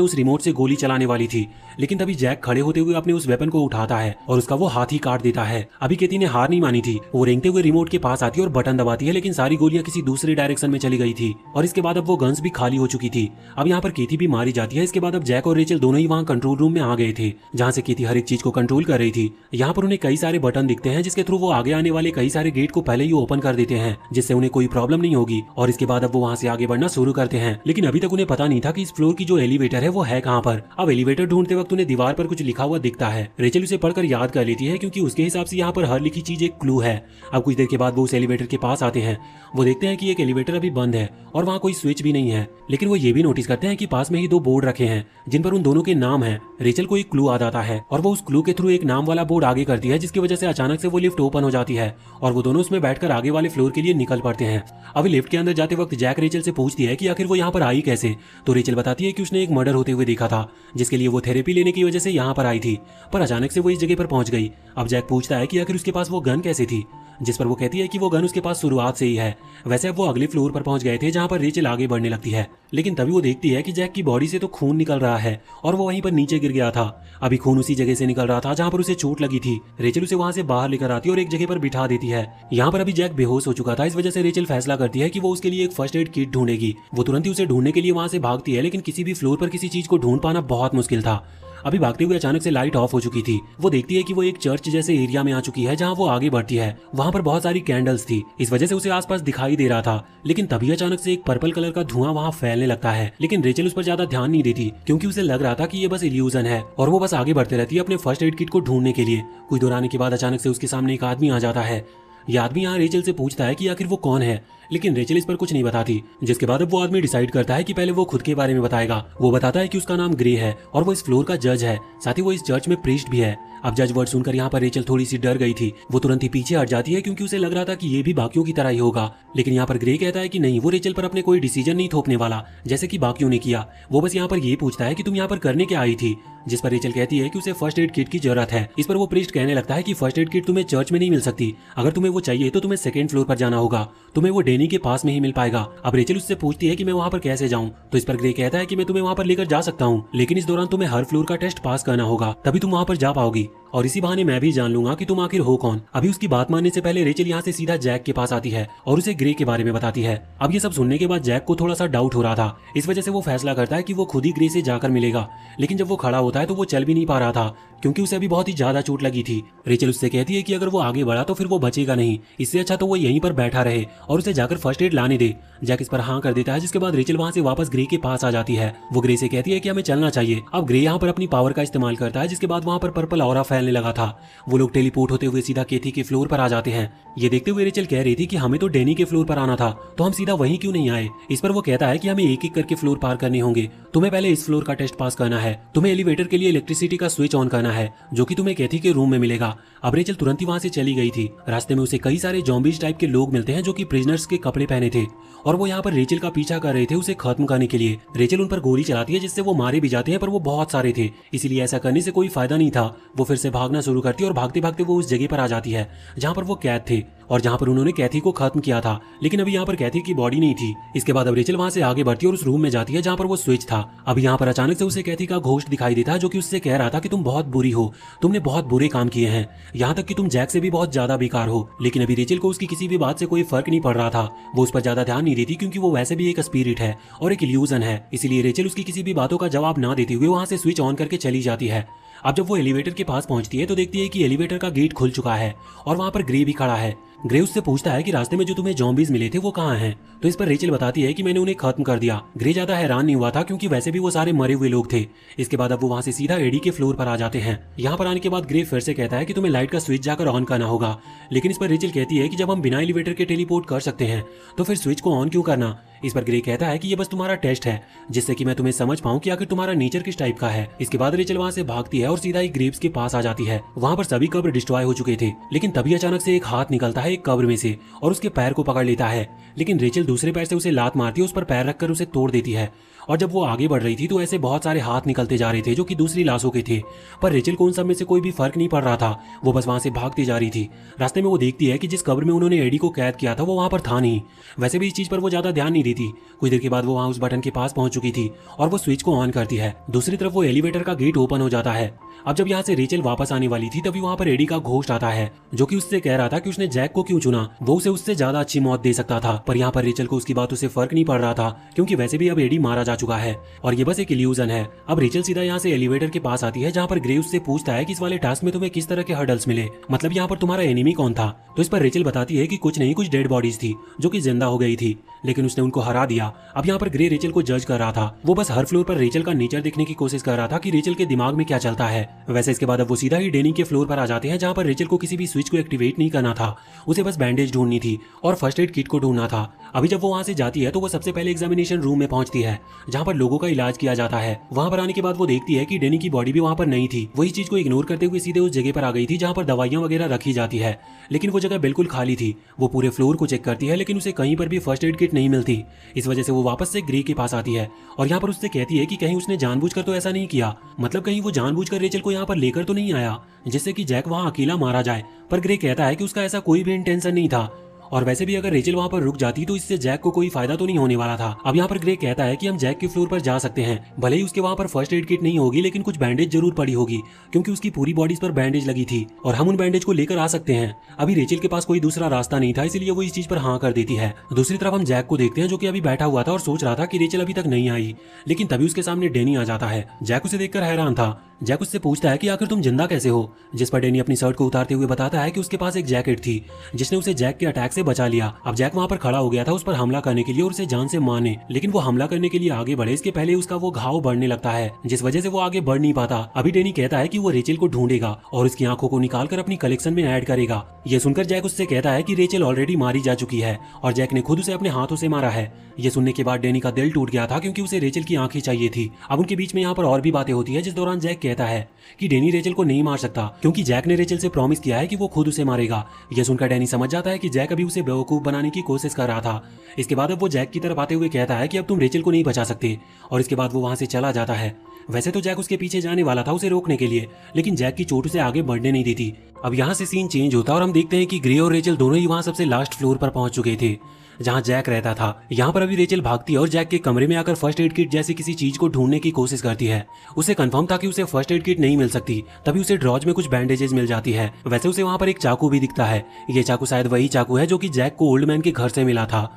उस रिमोट से गोली चलाने वाली थी, लेकिन तभी जैक खड़े होते हुए अपने उस वेपन को उठाता है और उसका वो हाथ ही काट देता है। अभी कैथी ने हार नहीं मानी थी। वो रेंगते हुए रिमोट के पास आती है और बटन दबाती है, लेकिन सारी गोलियां किसी दूसरे डायरेक्शन में चली गई थी और इसके बाद अब वो गन्स भी खाली हो चुकी थी। अब यहाँ पर कैथी भी मारी जाती है। इसके बाद अब जैक और रेचल दोनों ही वहाँ कंट्रोल रूम में आ गए थे, जहाँ से कैथी हर एक चीज को कंट्रोल कर रही थी। यहाँ पर उन्हें कई सारे बटन दिखते हैं, जिसके थ्रू वो आगे आने वाले कई सारे गेट को पहले ही ओपन कर देते हैं, जिससे उन्हें कोई प्रॉब्लम नहीं होगी। और इसके बाद अब वो वहाँ से आगे बढ़ना शुरू करते हैं, लेकिन अभी तक उन्हें पता नहीं था कि इस फ्लोर की जो एलिवेटर है वो है कहाँ पर। अब एलिवेटर ढूंढते वक्त उन्हें दीवार पर कुछ लिखा हुआ दिखता है। रेचल उसे पढ़कर याद कर लेती है, क्योंकि उसके हिसाब से यहाँ पर हर लिखी चीज एक क्लू है। अब कुछ देर के बाद वो उस एलिवेटर के पास आते हैं। वो देखते हैं कि एक एलिवेटर अभी बंद है और वहाँ कोई स्विच भी नहीं है, लेकिन वो ये भी नोटिस करते हैं कि पास में ही 2 बोर्ड रखे हैं जिन पर उन दोनों के नाम है। रेचल को एक क्लू आ जाता है और वो उस क्लू के थ्रू एक नाम वाला बोर्ड आगे करती है, जिसकी वजह से अचानक से वो लिफ्ट ओपन हो जाती है और वो दोनों उसमें बैठकर आगे वाले फ्लोर के लिए निकल पड़ते हैं। अभी लिफ्ट के अंदर जाते वक्त जैक रेचल से पूछती है कि आखिर वो यहाँ पर आई कैसे। तो रेचल बताती है कि उसने एक मर्डर होते हुए देखा था, जिसके लिए वो थेरेपी लेने की वजह से यहाँ पर आई थी, पर अचानक से वो इस जगह पर पहुंच गई। अब जैक पूछता है कि आखिर उसके पास वो गन कैसे थी। जिस पर वो कहती है कि वो गन उसके पास शुरुआत से ही है। वैसे अब वो अगले फ्लोर पर पहुंच गए थे जहां पर रेचल आगे बढ़ने लगती है, लेकिन तभी वो देखती है कि जैक की बॉडी से तो खून निकल रहा है और वो वहीं पर नीचे गिर गया था। अभी खून उसी जगह से निकल रहा था जहां पर उसे चोट लगी थी। रेचल उसे वहां से बाहर लेकर आती है और एक जगह पर बिठा देती है। यहाँ पर अभी जैक बेहोश हो चुका था, इस वजह से रेचल फैसला करती है कि वो उसके लिए एक फर्स्ट एड किट ढूंढेगी। वो तुरंत ही उसे ढूंढने के लिए वहां से भागती है, लेकिन किसी भी फ्लोर पर किसी चीज को ढूंढ पाना बहुत मुश्किल था। अभी भागते हुए अचानक से लाइट ऑफ हो चुकी थी। वो देखती है कि वो एक चर्च जैसे एरिया में आ चुकी है जहां वो आगे बढ़ती है। वहां पर बहुत सारी कैंडल्स थी, इस वजह से उसे आसपास दिखाई दे रहा था। लेकिन तभी अचानक से एक पर्पल कलर का धुआं वहां फैलने लगता है, लेकिन रेचल उस पर ज्यादा ध्यान नहीं देती क्योंकि उसे लग रहा था कि ये बस इल्यूजन है और वो बस आगे बढ़ते रहती है अपने फर्स्ट एड किट को ढूंढने के लिए। कुछ दूर आने के बाद अचानक से उसके सामने एक आदमी आ जाता है। यह आदमी यहाँ रेचल से पूछता है कि आखिर वो कौन है, लेकिन रेचल इस पर कुछ नहीं बताती। जिसके बाद अब वो आदमी डिसाइड करता है कि पहले वो खुद के बारे में बताएगा। वो बताता है कि उसका नाम ग्रे है और वो इस फ्लोर का जज है, साथ ही वो इस चर्च में प्रीस्ट भी है। अब जज वर्ड सुनकर यहाँ पर रेचल थोड़ी सी डर गई थी। वो तुरंत ही पीछे हट जाती है क्योंकि उसे लग रहा था कि ये भी बाकियों की तरह ही होगा। लेकिन यहाँ पर ग्रे कहता है कि नहीं, वो रेचल पर अपने कोई डिसीजन नहीं थोपने वाला जैसे कि बाकियों ने किया। वो बस यहाँ पर ये पूछता है कि तुम यहाँ पर करने क्या आई थी। जिस पर रेचल कहती है कि उसे फर्स्ट एड किट की जरूरत है। इस पर वो प्रीस्ट कहने लगता है कि फर्स्ट एड किट तुम्हें चर्च में नहीं मिल सकती, अगर तुम्हें वो चाहिए तो तुम्हें सेकंड फ्लोर पर जाना होगा, तुम्हें वो डेनी के पास में ही मिल पाएगा। अब रेचल उससे पूछती है कि मैं वहां पर कैसे जाऊं, तो इस पर ग्रे कहता है कि मैं तुम्हें वहां पर लेकर जा सकता हूं, लेकिन इस दौरान तुम्हें हर फ्लोर का टेस्ट पास करना होगा, तभी तुम वहां पर जा पाओगी और इसी बहाने मैं भी जान लूंगा कि तुम आखिर हो कौन। अभी उसकी बात मानने से पहले रेचल यहाँ से सीधा जैक के पास आती है और उसे ग्रे के बारे में बताती है। अब ये सब सुनने के बाद जैक को थोड़ा सा डाउट हो रहा था, इस वजह से वो फैसला करता है कि वो खुद ही ग्रे से जाकर मिलेगा। लेकिन जब वो खड़ा होता है तो वो चल भी नहीं पा रहा था क्योंकि उसे अभी बहुत ही ज्यादा चोट लगी थी। रेचल उससे कहती है कि अगर वो आगे बढ़ा तो फिर वो बचेगा नहीं, इससे अच्छा तो वो यहीं पर बैठा रहे और उसे जाकर फर्स्ट एड लाने दे। जैक इस पर हाँ कर देता है, जिसके बाद रेचल वहां से वापस ग्रे के पास आ जाती है। वो ग्रे से कहती है कि हमें चलना चाहिए। अब ग्रे यहाँ पर अपनी पावर का इस्तेमाल करता है, जिसके बाद वहां पर पर्पल ऑरा फैलने लगा था। वो लोग टेलीपोर्ट होते हुए सीधा केथी के फ्लोर पर आ जाते हैं। ये देखते हुए रेचल कह रही थी कि हमें तो डेनी के फ्लोर पर आना था, तो हम सीधा वहीं क्यों नहीं आए। इस पर वो कहता है कि हमें एक एक करके फ्लोर पार करने होंगे, तुम्हें पहले इस फ्लोर का टेस्ट पास करना है, तुम्हें एलिवेटर के लिए इलेक्ट्रिसिटी का स्विच ऑन करना है जो कि तुम्हें केथी के रूम में मिलेगा। अब रेचल तुरंत ही वहां से चली गई थी। रास्ते में उसे कई सारे जॉम्बीज टाइप के लोग मिलते हैं जो कि प्रिजनर्स के कपड़े पहने थे और वो यहाँ पर रेचल का पीछा कर रहे थे उसे खत्म करने के लिए। रेचल उन पर गोली चलाती है जिससे वो मारे भी जाते हैं, पर वो बहुत सारे थे इसीलिए ऐसा करने से कोई फायदा नहीं था। वो फिर से भागना शुरू करती है और भागते भागते वो उस जगह पर आ जाती है जहाँ पर वो कैद थे और जहाँ पर उन्होंने कैथी को खत्म किया था, लेकिन अभी यहाँ पर कैथी की बॉडी नहीं थी। इसके बाद अब रेचल वहां से आगे बढ़ती है और उस रूम में जाती है जहाँ पर वो स्विच था। अब यहाँ पर अचानक से उसे कैथी का घोस्ट दिखाई देता है जो कि उससे कह रहा था कि तुम बहुत बुरी हो, तुमने बहुत बुरे काम किए हैं, यहाँ तक कि तुम जैक से भी बहुत ज्यादा बेकार हो। लेकिन अभी रेचल को उसकी किसी भी बात से कोई फर्क नहीं पड़ रहा था। वो उस पर ज्यादा ध्यान नहीं देती क्योंकि वो वैसे भी एक स्पिरिट है और एक इल्यूजन है, इसीलिए रेचल उसकी किसी भी बातों का जवाब ना देते हुए वहां से स्विच ऑन करके चली जाती है। अब जब वो एलिवेटर के पास पहुंचती है तो देखती है कि एलिवेटर का गेट खुल चुका है और वहां पर ग्रे भी खड़ा है। ग्रे उससे पूछता है कि रास्ते में जो तुम्हें जॉम्बीज मिले थे वो कहाँ हैं, तो इस पर रेचल बताती है कि मैंने उन्हें खत्म कर दिया। ग्रे ज्यादा हैरान नहीं हुआ था क्योंकि वैसे भी वो सारे मरे हुए लोग थे। इसके बाद अब वो वहां से सीधा एडी के फ्लोर पर आ जाते हैं। यहाँ पर आने के बाद ग्रे फिर से कहता है कि तुम्हें लाइट का स्विच जाकर ऑन करना होगा, लेकिन इस पर रेचल कहती है कि जब हम बिना एलिवेटर के टेलीपोर्ट कर सकते हैं तो फिर स्विच को ऑन क्यों करना। इस पर ग्रे कहता है कि ये बस तुम्हारा टेस्ट है जिससे कि मैं तुम्हें समझ पाऊं कि आखिर तुम्हारा नेचर किस टाइप का है। इसके बाद रेचल वहां से भागती है और सीधा एक ग्रेव्स के पास आ जाती है। वहां पर सभी कब्र डिस्ट्रॉय हो चुके थे, लेकिन तभी अचानक से एक हाथ निकलता है एक कब्र में से और उसके पैर को पकड़ लेता है। लेकिन रेचल दूसरे पैर से उसे लात मारती है, उस पर पैर रखकर उसे तोड़ देती है। और जब वो आगे बढ़ रही थी तो ऐसे बहुत सारे हाथ निकलते जा रहे थे जो कि दूसरी लाशों के थे, पर रेचल को उन सब में से कोई भी फर्क नहीं पड़ रहा था। वो बस वहां से भागती जा रही थी। रास्ते में वो देखती है कि जिस कब्र में उन्होंने एडी को कैद किया था वो वहां पर था नहीं। वैसे भी इस चीज पर वो ज्यादा ध्यान नहीं देती। कुछ देर के बाद वो वहां उस बटन के पास पहुंच चुकी थी और वो स्विच को ऑन करती है। दूसरी तरफ वो एलिवेटर का गेट ओपन हो जाता है। अब जब यहाँ से रेचल वापस आने वाली थी तभी वहां पर एडी का घोस्ट आता है जो कि उससे कह रहा था कि उसने जैक को क्यों चुना, वो उसे उससे ज्यादा अच्छी मौत दे सकता था। पर यहाँ पर रेचल को उसकी बातों से फर्क नहीं पड़ रहा था क्योंकि वैसे भी अब एडी मारा जा चुका है और ये बस एक इल्यूजन है। अब रेचल सीधा यहाँ से एलिवेटर के पास आती है जहाँ पर ग्रे उससे पूछता है कि इस वाले टास्क में तुम्हें किस तरह के हर्डल्स मिले, मतलब यहाँ पर तुम्हारा एनिमी कौन था। तो इस पर रेचल बताती है कि कुछ नहीं, कुछ डेड बॉडीज थी जो कि जिंदा हो गई थी, लेकिन उसने उनको हरा दिया। अब यहाँ पर ग्रे रेचल को जज कर रहा था। वो बस हर फ्लोर पर रेचल का नेचर देखने की कोशिश कर रहा था कि रेचल के दिमाग में क्या चलता है। वैसे इसके बाद अब वो सीधा ही डेनी के फ्लोर पर आ जाते हैं जहाँ पर रेचल को किसी भी स्विच को एक्टिवेट नहीं करना था, उसे बस बैंडेज ढूंढनी थी और फर्स्ट एड किट को ढूंढना था। अभी जब वो वहां से जाती है तो वो सबसे पहले एग्जामिनेशन रूम में पहुंचती है जहाँ पर लोगों का इलाज किया जाता है। वहाँ पर आने के बाद वो देखती है कि डेनी की बॉडी भी वहाँ पर नहीं थी। वही चीज को इग्नोर करते हुए सीधे उस जगह पर आ गई थी जहाँ पर दवाइयाँ वगैरह रखी जाती है, लेकिन वो जगह बिल्कुल खाली थी। वो पूरे फ्लोर को चेक करती है लेकिन उसे कहीं पर भी फर्स्ट एड किट नहीं मिलती। इस वजह से वो वापस से ग्रे के पास आती है और यहाँ पर उससे कहती है कि कहीं उसने जानबूझकर तो ऐसा नहीं किया, मतलब कहीं वो जानबूझकर रेचल को यहाँ पर लेकर तो नहीं आया जिससे कि जैक वहाँ अकेला मारा जाए। पर ग्रे कहता है कि उसका ऐसा कोई भी इंटेंशन नहीं था, और वैसे भी अगर रेचल वहाँ पर रुक जाती तो इससे जैक को कोई फायदा तो नहीं होने वाला था। अब यहाँ पर ग्रे कहता है कि हम जैक के फ्लोर पर जा सकते हैं, भले ही उसके वहाँ पर फर्स्ट एड किट नहीं होगी लेकिन कुछ बैंडेज जरूर पड़ी होगी क्योंकि उसकी पूरी बॉडी पर बैंडेज लगी थी और हम उन बैंडेज को लेकर आ सकते हैं। अभी रेचल के पास कोई दूसरा रास्ता नहीं था, इसीलिए वो इस चीज पर हाँ कर देती है। दूसरी तरफ हम जैक को देखते हैं जो कि अभी बैठा हुआ था और सोच रहा था कि रेचल अभी तक नहीं आई, लेकिन तभी उसके सामने डेनी आ जाता है। जैक उसे देखकर हैरान था। जैक उससे पूछता है कि आखिर तुम जिंदा कैसे हो, जिस पर डेनी अपनी शर्ट को उतारते हुए बताता है कि उसके पास एक जैकेट थी जिसने उसे जैक के अटैक से बचा लिया। अब जैक वहाँ पर खड़ा हो गया था उस पर हमला करने के लिए और उसे जान से मारने, लेकिन वो हमला करने के लिए आगे बढ़े इसके पहले उसका वो घाव बढ़ने लगता है जिस वजह से वो आगे बढ़ नहीं पाता। अभी डेनी कहता है कि वो रेचल को ढूंढेगा और उसकी आंखों को निकालकर अपनी कलेक्शन में ऐड करेगा। ये सुनकर जैक उससे कहता है कि रेचल ऑलरेडी मारी जा चुकी है और जैक ने खुद उसे अपने हाथों से मारा है। ये सुनने के बाद डेनी का दिल टूट गया था क्योंकि उसे रेचल की आंखें चाहिए थी। अब उनके बीच में यहाँ पर और भी बातें होती है जिस दौरान जैक कहता है कि डेनी रेचल को नहीं मार सकता क्योंकि जैक ने रेचल से प्रॉमिस किया है कि वो खुद उसे मारेगा। यह सुनकर डेनी समझ जाता है कि जैक अभी उसे बेवकूफ बनाने की कोशिश कर रहा था। इसके बाद अब वो जैक की तरफ आते हुए कहता है कि अब तुम रेचल को नहीं बचा सकते, और इसके बाद वो वहां से चला जाता है। वैसे तो जैक उसके पीछे जाने वाला था उसे रोकने के लिए, लेकिन जैक की चोट उसे आगे बढ़ने नहीं देती। अब यहाँ से सीन चेंज होता और हम देखते हैं कि ग्रे और रेचल दोनों ही वहां सबसे लास्ट फ्लोर पर पहुंच चुके थे जहां जैक रहता था। यहाँ पर अभी रेचल भागती है और जैक के कमरे में आकर फर्स्ट एड किट जैसी किसी चीज को ढूंढने की कोशिश करती है। उसे कंफर्म था कि उसे फर्स्ट एड किट नहीं मिल सकती, तभी उसे ड्रॉज में कुछ बैंडेजेस मिल जाती है। वैसे उसे वहां पर एक चाकू भी दिखता है। ये चाकू शायद वही चाकू है जो कि जैक को ओल्ड मैन के घर से मिला था।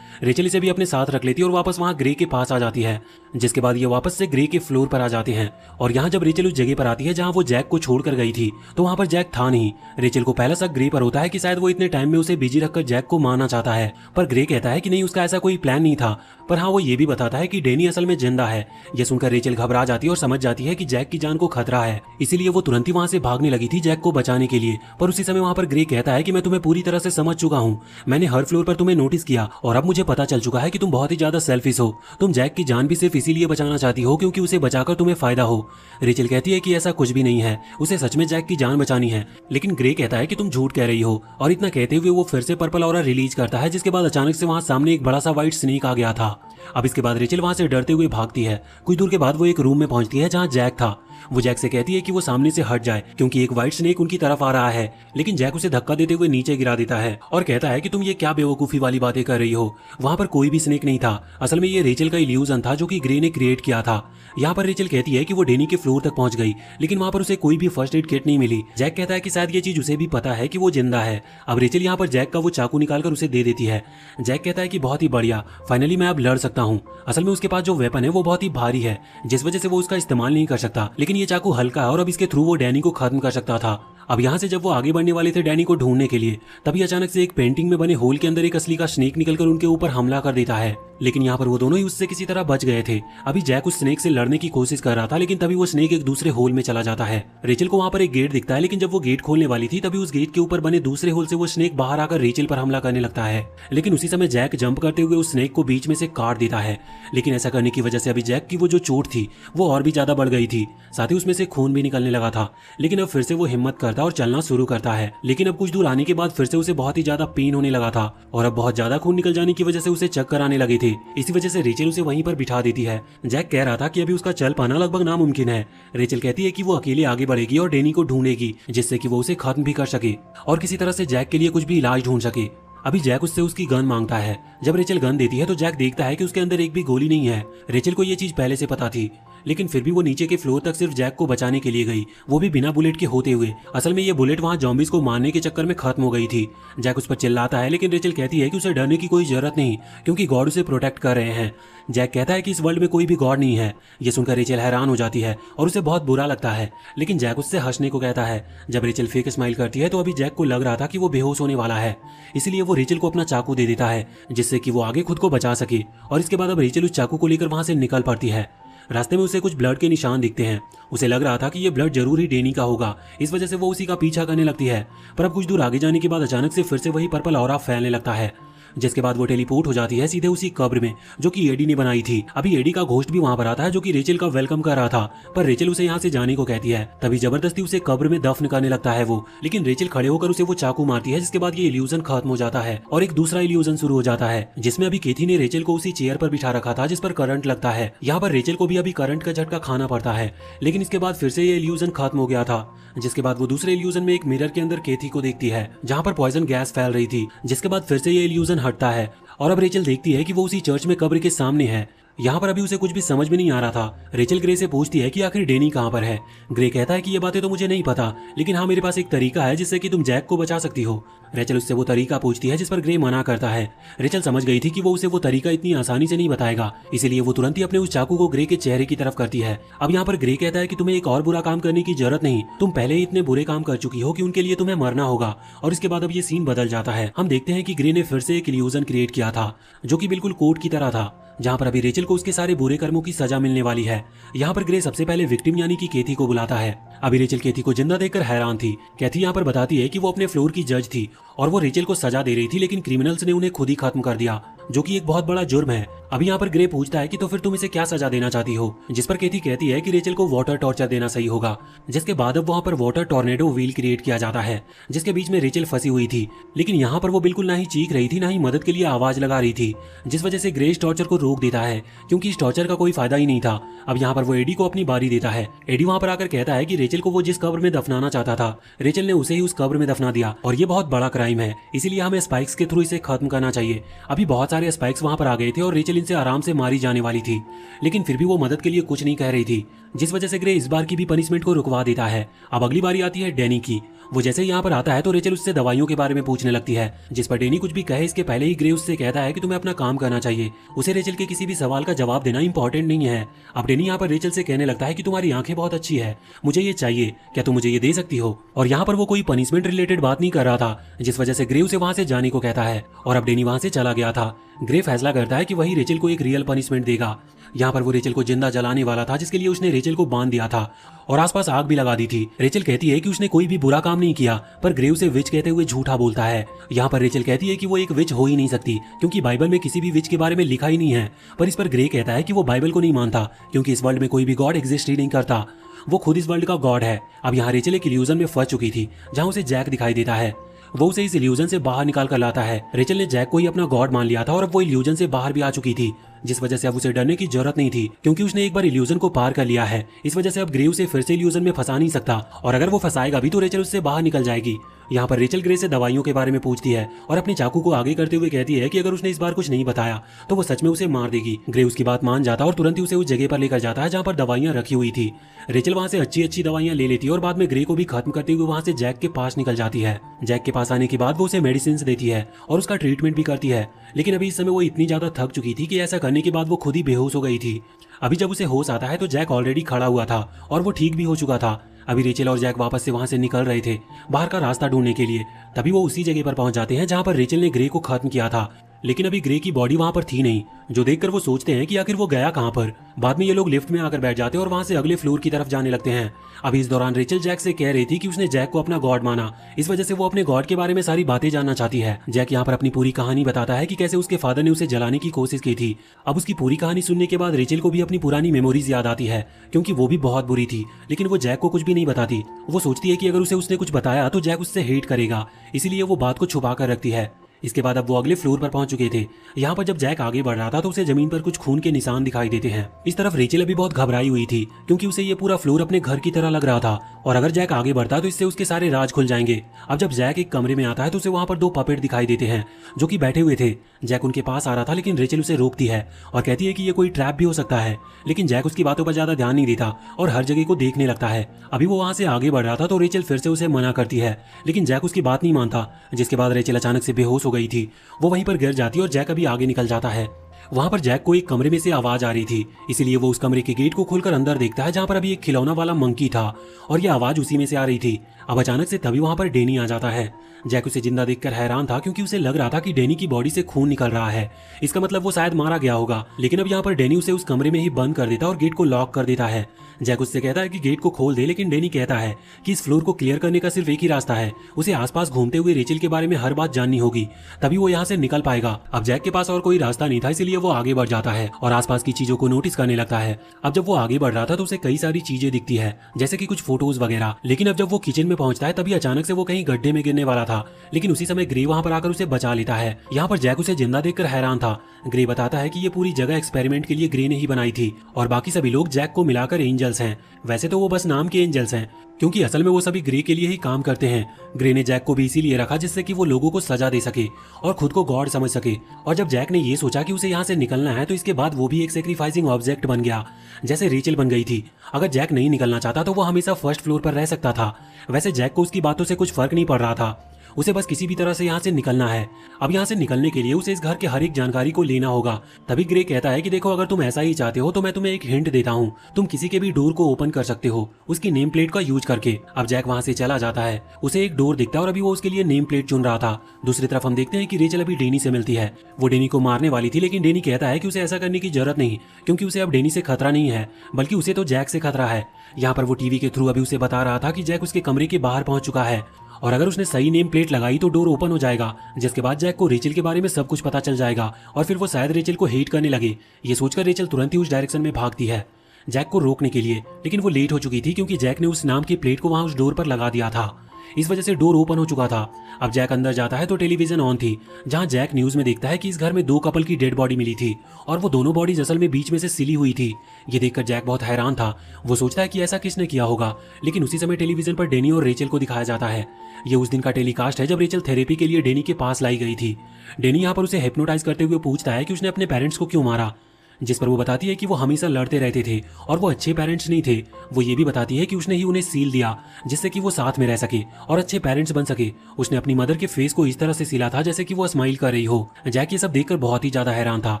रेचल इसे भी अपने साथ रख लेती है और वापस वहां ग्रे के पास आ जाती है, जिसके बाद ये वापस से ग्रे के फ्लोर पर आ जाते हैं। और यहाँ जब रेचल उस जगह पर आती है जहाँ वो जैक को छोड़कर गई थी तो वहाँ पर जैक था नहीं। रेचल को पहला शक ग्रे पर होता है कि शायद वो इतने टाइम में उसे बिजी रखकर जैक को मारना चाहता है, पर ग्रे कहता है कि नहीं, उसका ऐसा कोई प्लान नहीं था। पर हाँ, वो ये भी बताता है कि डेनी असल में जिंदा है। ये सुनकर रेचल घबरा जाती है और समझ जाती है कि जैक की जान को खतरा है, इसीलिए वो तुरंत ही वहां से भागने लगी थी जैक को बचाने के लिए। पर उसी समय वहां पर ग्रे कहता है कि मैं तुम्हें पूरी तरह से समझ चुका हूँ, मैंने हर फ्लोर पर तुम्हें नोटिस किया और अब मुझे पता चल चुका है कि तुम बहुत ही ज्यादा सेल्फिश हो। तुम जैक की जान भी सिर्फ इसीलिए बचाना चाहती हो क्योंकि उसे बचाकर तुम्हें फायदा हो। रेचल कहती है कि ऐसा कुछ भी नहीं है, उसे सच में जैक की जान बचानी है। लेकिन ग्रे कहता है कि तुम झूठ कह रही हो, और इतना कहते हुए वो फिर से पर्पल ऑरा रिलीज करता है, जिसके बाद अचानक से वहां सामने एक बड़ा सा व्हाइट स्नेक आ गया था। अब इसके बाद रेचल वहां से डरते हुए भागती है। कुछ दूर के बाद वो एक रूम में पहुंचती है जहां जैक था। वो जैक से कहती है कि वो सामने से हट जाए क्योंकि एक व्हाइट स्नेक उनकी तरफ आ रहा है, लेकिन जैक उसे धक्का देते हुए नीचे गिरा देता है और कहता है कि तुम ये क्या बेवकूफी वाली बातें कर रही हो, वहां पर कोई भी स्नेक नहीं था, असल में ये रेचल का इल्यूजन था जो कि ग्रे ने क्रिएट किया था। यहाँ पर रेचल कहती है कि वो डेनी के फ्लोर तक पहुंच गई, लेकिन वहां पर उसे कोई भी फर्स्ट एड किट नहीं मिली। जैक कहता है कि शायद ये चीज उसे भी पता है कि वो जिंदा है। अब रेचल यहाँ पर जैक का वो चाकू निकालकर उसे दे देती है। जैक कहता है कि बहुत ही बढ़िया, फाइनली मैं अब लड़ सकता हूँ। असल में उसके पास जो वेपन है वो बहुत ही भारी है, जिस वजह से वो उसका इस्तेमाल नहीं कर सकता, लेकिन ये चाकू हल्का है और अब इसके थ्रू वो डैनी को खत्म कर सकता था। अब यहाँ से जब वो आगे बढ़ने वाले थे डैनी को ढूंढने के लिए, तभी अचानक से एक पेंटिंग में बने होल के अंदर एक असली का स्नेक निकलकर उनके ऊपर हमला कर देता है, लेकिन यहाँ पर वो दोनों ही उससे किसी तरह बच गए थे। अभी जैक उस स्नेक से लड़ने की कोशिश कर रहा था, लेकिन तभी वो स्नेक एक दूसरे होल में चला जाता है। रेचल को वहाँ पर एक गेट दिखता है, लेकिन जब वो गेट खोलने वाली थी तभी उस गेट के ऊपर बने दूसरे होल से वो स्नेक बाहर आकर रेचल पर हमला करने लगता है, लेकिन उसी समय जैक जंप करते हुए उस स्नेक को बीच में से काट देता है। लेकिन ऐसा करने की वजह से अभी जैक की वो जो चोट थी वो और भी ज्यादा बढ़ गई थी, साथ ही उसमें से खून भी निकलने लगा था। लेकिन अब फिर से वो हिम्मत करता और चलना शुरू करता है, लेकिन अब कुछ दूर आने के बाद फिर से उसे बहुत ही ज्यादा पेन होने लगा था और अब बहुत ज्यादा खून निकल जाने की वजह से उसे चक्कर आने लगे थे। इसी वजह से रेचल उसे वहीं पर बिठा देती है। जैक कह रहा था कि अभी उसका चल पाना लगभग नामुमकिन है। रेचल कहती है कि वो अकेले आगे बढ़ेगी और डेनी को ढूंढेगी, जिससे कि वो उसे खत्म भी कर सके और किसी तरह से जैक के लिए कुछ भी इलाज ढूंढ सके। अभी जैक उससे उसकी गन मांगता है। जब रेचल गन देती है तो जैक देखता है कि उसके अंदर एक भी गोली नहीं है। रेचल को ये चीज पहले से पता थी, लेकिन फिर भी वो नीचे के फ्लोर तक सिर्फ जैक को बचाने के लिए गई, वो भी बिना बुलेट के होते हुए। असल में ये बुलेट वहाँ जॉम्बीज को मारने के चक्कर में खत्म हो गई थी। जैक उस पर चिल्लाता है, लेकिन रेचल कहती है कि उसे डरने की कोई जरूरत नहीं क्योंकि गॉड उसे प्रोटेक्ट कर रहे हैं। जैक कहता है कि इस वर्ल्ड में कोई भी गॉड नहीं है। ये सुनकर रेचल हैरान हो जाती है और उसे बहुत बुरा लगता है, लेकिन जैक उससे हंसने को कहता है। जब रेचल फेक स्माइल करती है तो अभी जैक को लग रहा था कि वो बेहोश होने वाला है, इसलिए वो रेचल को अपना चाकू दे देता है जिससे कि वो आगे खुद को बचा सके। और इसके बाद अब रेचल उस चाकू को लेकर वहां से निकल पड़ती है। रास्ते में उसे कुछ ब्लड के निशान दिखते हैं। उसे लग रहा था कि ये ब्लड जरूर ही डेनी का होगा, इस वजह से वो उसी का पीछा करने लगती है। पर अब कुछ दूर आगे जाने के बाद अचानक से फिर से वही पर्पल ऑरा फैलने लगता है। जिसके बाद वो टेलीपोर्ट हो जाती है सीधे उसी कब्र में जो कि एडी ने बनाई थी। अभी एडी का घोस्ट भी वहाँ पर आता है जो कि रेचल का वेलकम कर रहा था, पर रेचल उसे यहाँ से जाने को कहती है। तभी जबरदस्ती उसे कब्र में दफन करने लगता है वो, लेकिन रेचल खड़े होकर उसे वो चाकू मारती है, जिसके बाद ये इल्यूजन खत्म हो जाता है और एक दूसरा इल्यूजन शुरू हो जाता है जिसमें अभी केथी ने रेचल को उसी चेयर पर बिठा रखा था जिस पर करंट लगता है। यहाँ पर रेचल को भी अभी करंट का झटका खाना पड़ता है, लेकिन इसके बाद फिर से ये इल्यूजन खत्म हो गया था। जिसके बाद वो दूसरे इल्यूजन में एक मिरर के अंदर केथी को देखती है जहाँ पर पॉइजन गैस फैल रही थी। जिसके बाद फिर से ये इल्यूजन हटता है और अब रेचल देखती है कि वो उसी चर्च में कब्र के सामने है। यहाँ पर अभी उसे कुछ भी समझ में नहीं आ रहा था। रेचल ग्रे से पूछती है कि आखिर डेनी कहाँ पर है। ग्रे कहता है कि ये बातें तो मुझे नहीं पता, लेकिन हाँ मेरे पास एक तरीका है जिससे कि तुम जैक को बचा सकती हो। रेचल उससे वो तरीका पूछती है जिस पर ग्रे मना करता है। रेचल समझ गई थी कि वो उसे वो तरीका इतनी आसानी से नहीं बताएगा, इसीलिए वो तुरंत ही अपने उस चाकू को ग्रे के चेहरे की तरफ करती है। अब यहाँ पर ग्रे कहता है कि तुम्हें एक और बुरा काम करने की जरूरत नहीं, तुम पहले ही इतने बुरे काम कर चुकी हो कि उनके लिए तुम्हें मरना होगा। और इसके बाद अब ये सीन बदल जाता है। हम देखते हैं कि ग्रे ने फिर से एक इल्यूजन क्रिएट किया था जो कि बिल्कुल कोर्ट की तरह था, जहाँ पर अभी रेचल को उसके सारे बुरे कर्मों की सजा मिलने वाली है। यहाँ पर ग्रे सबसे पहले विक्टिम यानी कि केथी को बुलाता है। अभी रेचल केथी को जिंदा देखकर हैरान थी। केथी यहाँ पर बताती है कि वो अपने फ्लोर की जज थी और वो रेचल को सजा दे रही थी, लेकिन क्रिमिनल्स ने उन्हें खुद ही खत्म कर दिया, जो कि एक बहुत बड़ा जुर्म है। अभी यहाँ पर ग्रे पूछता है कि तो फिर तुम इसे क्या सजा देना चाहती हो, जिस पर केथी कहती है कि रेचल को वाटर टॉर्चर देना सही होगा। जिसके बाद अब वहाँ पर वाटर टॉर्नेडो व्हील क्रिएट किया जाता है जिसके बीच में रेचल फंसी हुई थी, लेकिन यहाँ पर वो बिल्कुल ना ही चीख रही थी ना ही मदद के लिए आवाज लगा रही थी, जिस वजह से ग्रे इस टॉर्चर को रोक देता है क्योंकि इस टॉर्चर का कोई फायदा ही नहीं था। अब यहाँ पर वो एडी को अपनी बारी देता है। एडी वहाँ पर आकर कहता है कि रेचल को वो जिस कब्र में दफनाना चाहता था रेचल ने उसे ही उस कब्र में दफना दिया और ये बहुत बड़ा क्राइम है, इसीलिए हमें स्पाइक्स के थ्रू इसे खत्म करना चाहिए। अभी बहुत सारे स्पाइक्स वहाँ पर आ गए थे और रेचल इनसे आराम से मारी जाने वाली थी, लेकिन फिर भी वो मदद के लिए कुछ नहीं कह रही थी, जिस वजह से ग्रे इस बार की भी पनिशमेंट को रुकवा देता है। अब अगली बारी आती है डेनी की। वो जैसे ही यहाँ पर आता है तो रेचल उससे दवाइयों के बारे में पूछने लगती है, जिस पर डेनी कुछ भी कहे इसके पहले ही ग्रे उससे कहता है कि तुम्हें अपना काम करना चाहिए, उसे रेचल के किसी भी सवाल का जवाब देना इंपॉर्टेंट नहीं है। अब डेनी यहाँ पर रेचल से कहने लगता है कि तुम्हारी आंखें बहुत अच्छी है, मुझे ये चाहिए, क्या तुम मुझे ये दे सकती हो। और यहाँ पर वो कोई पनिशमेंट रिलेटेड बात नहीं कर रहा था, जिस वजह से ग्रे उसे वहां से जाने को कहता है और अब डेनी वहां से चला गया था। ग्रे फैसला करता है कि वही रेचल को एक रियल पनिशमेंट देगा। यहाँ पर वो रेचल को जिंदा जलाने वाला था, जिसके लिए उसने रेचल को बांध दिया था और आसपास आग भी लगा दी थी। रेचल कहती है कि उसने कोई भी बुरा काम नहीं किया, पर ग्रे उसे विच कहते हुए झूठा बोलता है। यहाँ पर रेचल कहती है कि वो एक विच हो ही नहीं सकती क्योंकि बाइबल में किसी भी विच के बारे में लिखा ही नहीं है, पर इस पर ग्रे कहता है कि वो बाइबल को नहीं मानता क्योंकि इस वर्ल्ड में कोई भी गॉड एग्जिस्ट ही नहीं करता, वो खुद इस वर्ल्ड का गॉड है। अब यहाँ रेचल एक इल्यूजन में फंस चुकी थी जहाँ उसे जैक दिखाई देता है। वो उसे इस इल्यूजन से बाहर निकाल कर लाता है। रेचल ने जैक को ही अपना गॉड मान लिया था और अब वो इल्यूजन से बाहर भी आ चुकी थी, जिस वजह से अब उसे डरने की जरूरत नहीं थी क्योंकि उसने एक बार इल्यूजन को पार कर लिया है। इस वजह से अब ग्रे उसे फिर से इल्यूजन में फंसा नहीं सकता और अगर वो फंसाएगा भी तो रेचल उससे बाहर निकल जाएगी। यहाँ पर रेचल ग्रे से दवाइयों के बारे में पूछती है और अपने चाकू को आगे करते हुए कहती है कि अगर उसने इस बार कुछ नहीं बताया तो वो सच में उसे मार देगी। ग्रे उसकी बात मान जाता और तुरंत ही उसे उस जगह पर लेकर जाता है जहाँ पर दवाइयाँ रखी हुई थी। रेचल वहाँ से अच्छी अच्छी दवाइयाँ ले लेती है और बाद में ग्रे को भी खत्म करते हुए वहाँ से जैक के पास निकल जाती है। जैक के पास आने के बाद वो उसे मेडिसिन देती है और उसका ट्रीटमेंट भी करती है, लेकिन अभी इस समय वो इतनी ज्यादा थक चुकी थी कि ऐसा करने के बाद वो खुद ही बेहोश हो गई थी। अभी जब उसे होश आता है तो जैक ऑलरेडी खड़ा हुआ था और वो ठीक भी हो चुका था। अभी रेचल और जैक वापस से वहां से निकल रहे थे बाहर का रास्ता ढूंढने के लिए। तभी वो उसी जगह पर पहुंच जाते हैं जहां पर रेचल ने ग्रे को खत्म किया था, लेकिन अभी ग्रे की बॉडी वहां पर थी नहीं, जो देखकर वो सोचते हैं कि आखिर वो गया कहां पर। बाद में ये लोग लिफ्ट में आकर बैठ जाते हैं और वहां से अगले फ्लोर की तरफ जाने लगते हैं। अभी इस दौरान रेचल जैक से कह रही थी कि उसने जैक को अपना गॉड माना, इस वजह से वो अपने गॉड के बारे में सारी बातें जानना चाहती है। जैक यहाँ पर अपनी पूरी कहानी बताता है कि कैसे उसके फादर ने उसे जलाने की कोशिश की थी। अब उसकी पूरी कहानी सुनने के बाद रेचल को भी अपनी पुरानी मेमोरीज याद आती है क्योंकि वो भी बहुत बुरी थी, लेकिन वो जैक को कुछ भी नहीं बताती। वो सोचती है कि अगर उसे उसने कुछ बताया तो जैक उससे हेट करेगा, इसीलिए वो बात को छुपा कर रखती है। इसके बाद अब वो अगले फ्लोर पर पहुंच चुके थे। यहाँ पर जब जैक आगे बढ़ रहा था तो उसे जमीन पर कुछ खून के निशान दिखाई देते हैं। इस तरफ रेचल अभी बहुत घबराई हुई थी क्योंकि उसे ये पूरा फ्लोर अपने घर की तरह लग रहा था और अगर जैक आगे बढ़ता तो इससे उसके सारे राज खुल जाएंगे। अब जब जैक एक कमरे में आता है तो उसे वहाँ पर दो पपेट दिखाई देते हैं जो कि बैठे हुए थे। जैक उनके पास आ रहा था, लेकिन रेचल उसे रोकती है और कहती है कि ये कोई ट्रैप भी हो सकता है, लेकिन जैक उसकी बातों पर ज्यादा ध्यान नहीं देता और हर जगह को देखने लगता है। अभी वो वहाँ से आगे बढ़ रहा था तो रेचल फिर से उसे मना करती है, लेकिन जैक उसकी बात नहीं मानता, जिसके बाद रेचल अचानक से बेहोश हो गई थी। वो वहीं पर गिर जाती है और जैक अभी आगे निकल जाता है। वहां पर जैक को एक कमरे में से आवाज आ रही थी, इसीलिए वो उस कमरे के गेट को खोलकर अंदर देखता है जहां पर अभी एक खिलौना वाला मंकी था और ये आवाज उसी में से आ रही थी। अब अचानक से तभी वहां पर डेनी आ जाता है। जैक उसे जिंदा देखकर हैरान था क्योंकि उसे लग रहा था कि डेनी की बॉडी से खून निकल रहा है। इसका मतलब वो शायद मारा गया होगा। लेकिन अब यहाँ पर डेनी उसे उस कमरे में ही बंद कर देता और गेट को लॉक कर देता है। जैक उससे कहता है कि गेट को खोल दे, लेकिन डेनी कहता है कि इस फ्लोर को क्लियर करने का सिर्फ एक ही रास्ता है, उसे आसपास घूमते हुए रेचल के बारे में हर बात जाननी होगी, तभी वो यहाँ से निकल पाएगा। अब जैक के पास और कोई रास्ता नहीं था, इसलिए वो आगे बढ़ जाता है और आसपास की चीजों को नोटिस करने लगता है। अब जब वो आगे बढ़ रहा था तो उसे कई सारी चीजें दिखती है, जैसे कि कुछ फोटोज वगैरह। लेकिन अब जब वो किचन में पहुंचता है तभी अचानक से वो कहीं गड्ढे में गिरने वाला था, लेकिन उसी समय ग्रे वहां पर आकर उसे बचा लेता है। यहाँ पर जैक उसे जिंदा देखकर हैरान था। ग्रे बताता है कि ये पूरी जगह एक्सपेरिमेंट के लिए ग्रे ने ही बनाई थी और बाकी सभी लोग जैक को मिलाकर एंजल्स हैं। वैसे तो वो बस नाम के एंजल्स हैं, क्योंकि असल में वो सभी ग्रे के लिए ही काम करते हैं। ग्रे ने जैक को भी इसीलिए रखा जिससे कि वो लोगों को सजा दे सके और खुद को गॉड समझ सके। और जब जैक ने ये सोचा कि उसे यहाँ से निकलना है तो इसके बाद वो भी एक सेक्रीफाइसिंग ऑब्जेक्ट बन गया, जैसे रेचल बन गई थी। अगर जैक नहीं निकलना चाहता तो वो हमेशा फर्स्ट फ्लोर पर रह सकता था। वैसे जैक को उसकी बातों से कुछ फर्क नहीं पड़ रहा था, उसे बस किसी भी तरह से यहाँ से निकलना है। अब यहाँ से निकलने के लिए उसे इस घर के हर एक जानकारी को लेना होगा। तभी ग्रे कहता है कि देखो, अगर तुम ऐसा ही चाहते हो तो मैं तुम्हें एक हिंट देता हूँ, तुम किसी के भी डोर को ओपन कर सकते हो उसकी नेम प्लेट का यूज करके। अब जैक वहाँ से चला जाता है, उसे एक डोर दिखता है और अभी वो उसके लिए नेम प्लेट चुन रहा था। दूसरी तरफ हम देखते हैं कि रेचल अभी डेनी से मिलती है। वो डेनी को मारने वाली थी, लेकिन डेनी कहता है कि उसे ऐसा करने की जरूरत नहीं, क्योंकि उसे अब डेनी से खतरा नहीं है, बल्कि उसे तो जैक से खतरा है। यहाँ पर वो टीवी के थ्रू अभी उसे बता रहा था कि जैक उसके कमरे के बाहर पहुंच चुका है और अगर उसने सही नेम प्लेट लगाई तो डोर ओपन हो जाएगा, जिसके बाद जैक को रेचल के बारे में सब कुछ पता चल जाएगा और फिर वो शायद रेचल को हेट करने लगे। ये सोचकर रेचल तुरंत ही उस डायरेक्शन में भागती है जैक को रोकने के लिए, लेकिन वो लेट हो चुकी थी क्योंकि जैक ने उस नाम की प्लेट को वहां उस डोर पर लगा दिया था। इस वजह से डोर ओपन हो चुका था। अब जैक अंदर जाता है तो टेलीविजन ऑन थी, जहां जैक न्यूज में देखता है कि इस घर में 2 कपल की डेड बॉडी मिली थी और वो दोनों बॉडीज असल में बीच में से सिली हुई थी। ये देखकर जैक बहुत हैरान था। वो सोचता है कि ऐसा किसने किया होगा, लेकिन उसी समय टेलीविजन पर डेनी और रेचल को दिखाया जाता है। ये उस दिन का टेलीकास्ट है जब रेचल थेरेपी के लिए डेनी के पास लाई गई थी। डेनी यहाँ पर उसे हिप्नोटाइज करते हुए पूछता है कि उसने अपने पेरेंट्स को क्यों मारा, जिस पर वो बताती है कि वो हमेशा लड़ते रहते थे और वो अच्छे पेरेंट्स नहीं थे। वो ये भी बताती है कि उसने ही उन्हें सील दिया जिससे कि वो साथ में रह सके और अच्छे पेरेंट्स बन सके। उसने अपनी मदर के फेस को इस तरह से सिला था जैसे कि वो स्माइल कर रही हो। जैक ये सब देखकर बहुत ही ज्यादा हैरान था।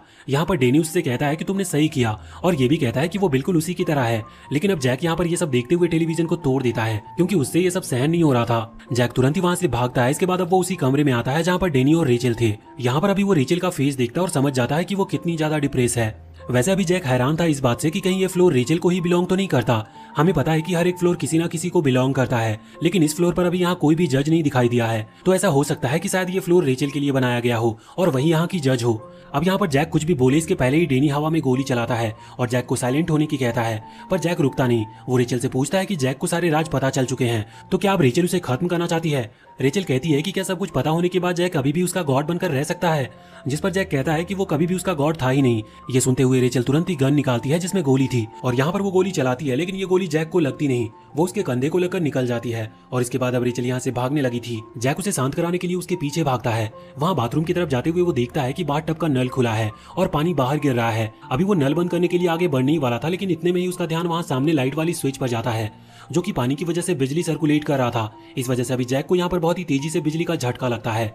यहाँ पर डेनी उससे कहता है कि तुमने सही किया और ये भी कहता है कि वो बिल्कुल उसी की तरह है। लेकिन अब जैक यहाँ पर ये सब देखते हुए टेलीविजन को तोड़ देता है क्योंकि उससे ये सब सहन नहीं हो रहा था। जैक तुरंत ही वहां से भागता है। इसके बाद अब वो उसी कमरे में आता है जहाँ पर डेनी और रेचल थे। यहाँ पर अभी वो रेचल का फेस देखता है और समझ जाता है कि वो कितनी ज्यादा डिप्रेस है। वैसे अभी जैक हैरान था इस बात से कि कहीं ये फ्लोर रेचल को ही बिलोंग तो नहीं करता। हमें पता है कि हर एक फ्लोर किसी ना किसी को बिलोंग करता है, लेकिन इस फ्लोर पर अभी यहाँ कोई भी जज नहीं दिखाई दिया है, तो ऐसा हो सकता है कि शायद ये फ्लोर रेचल के लिए बनाया गया हो और वही यहाँ की जज हो। अब यहाँ पर जैक कुछ भी बोले इसके पहले ही डेनी हवा में गोली चलाता है और जैक को साइलेंट होने की कहता है, पर जैक रुकता नहीं। वो रेचल से पूछता है कि जैक को सारे राज पता चल चुके हैं, तो क्या अब रेचल उसे खत्म करना चाहती है। रेचल कहती है कि क्या सब कुछ पता होने के बाद जैक अभी भी उसका गॉड बनकर रह सकता है, जिस पर जैक कहता है कि वो कभी भी उसका गॉड था ही नहीं। ये सुनते हुए रेचल तुरंत ही गन निकालती है जिसमें गोली थी और यहाँ पर वो गोली चलाती है, लेकिन ये गोली जैक को लगती नहीं, वो उसके कंधे को लगकर निकल जाती है। और इसके बाद अब रेचल यहाँ से भागने लगी थी। जैक उसे शांत कराने के लिए उसके पीछे भागता है। वहाँ बाथरूम की तरफ जाते हुए वो देखता है कि बाथटब का नल खुला है और पानी बाहर गिर रहा है। अभी वो नल बंद करने के लिए आगे बढ़ने ही वाला था, लेकिन इतने में ही उसका ध्यान वहाँ सामने लाइट वाली स्विच पर जाता है जो कि पानी की वजह से बिजली सर्कुलेट कर रहा था। इस वजह से अभी जैक को यहाँ पर बहुत ही तेजी से बिजली का झटका लगता है।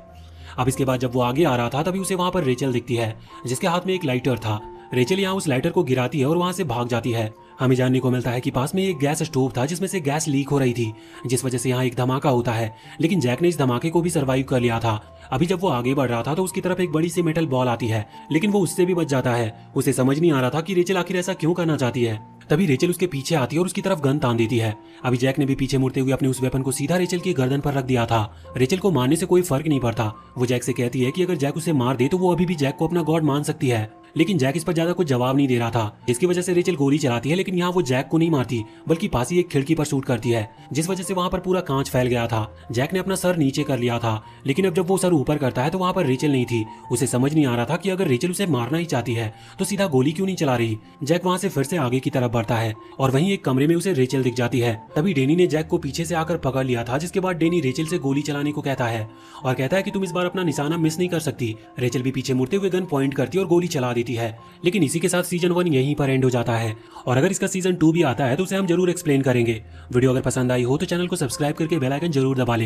अब इसके बाद जब वो आगे आ रहा था तभी उसे वहाँ पर रेचल दिखती है जिसके हाथ में एक लाइटर था। रेचल यहाँ उस लाइटर को गिराती है और वहाँ से भाग जाती है। हमें जानने को मिलता है कि पास में एक गैस स्टोव था जिसमें से गैस लीक हो रही थी, जिस वजह से यहाँ एक धमाका होता है, लेकिन जैक ने इस धमाके को भी सर्वाइव कर लिया था। अभी जब वो आगे बढ़ रहा था तो उसकी तरफ एक बड़ी सी मेटल बॉल आती है, लेकिन वो उससे भी बच जाता है। उसे समझ नहीं आ रहा था कि रेचल आखिर ऐसा क्यों करना चाहती है। तभी रेचल उसके पीछे आती है और उसकी तरफ गन तान देती है। अभी जैक ने भी पीछे मुड़ते हुए अपने उस वेपन को सीधा रेचल की गर्दन पर रख दिया था। रेचल को मारने से कोई फर्क नहीं पड़ता। वो जैक से कहती है कि अगर जैक उसे मार दे तो वो अभी भी जैक को अपना गॉड मान सकती है, लेकिन जैक इस पर ज्यादा कुछ जवाब नहीं दे रहा था, जिसकी वजह से रेचल गोली चलाती है, लेकिन यहाँ वो जैक को नहीं मारती बल्कि पास ही एक खिड़की पर शूट करती है, जिस वजह से वहाँ पर पूरा कांच फैल गया था। जैक ने अपना सर नीचे कर लिया था, लेकिन अब जब वो सर ऊपर करता है तो वहाँ पर रेचल नहीं थी। उसे समझ नहीं आ रहा था कि अगर रेचल उसे मारना ही चाहती है तो सीधा गोली क्यों नहीं चला रही। जैक वहाँ से फिर से आगे की तरफ बढ़ता है और वहीं एक कमरे में उसे रेचल दिख जाती है। तभी डेनी ने जैक को पीछे से आकर पकड़ लिया था, जिसके बाद डेनी रेचल से गोली चलाने को कहता है और कहता है कि तुम इस बार अपना निशाना मिस नहीं कर सकती। रेचल भी पीछे मुड़ते हुए गन पॉइंट करती है और गोली चला देती है। लेकिन इसी के साथ सीजन 1 यहीं पर एंड हो जाता है और अगर इसका सीजन 2 भी आता है तो उसे हम जरूर एक्सप्लेन करेंगे। वीडियो अगर पसंद आई हो तो चैनल को सब्सक्राइब करके बेल आइकन जरूर दबा लें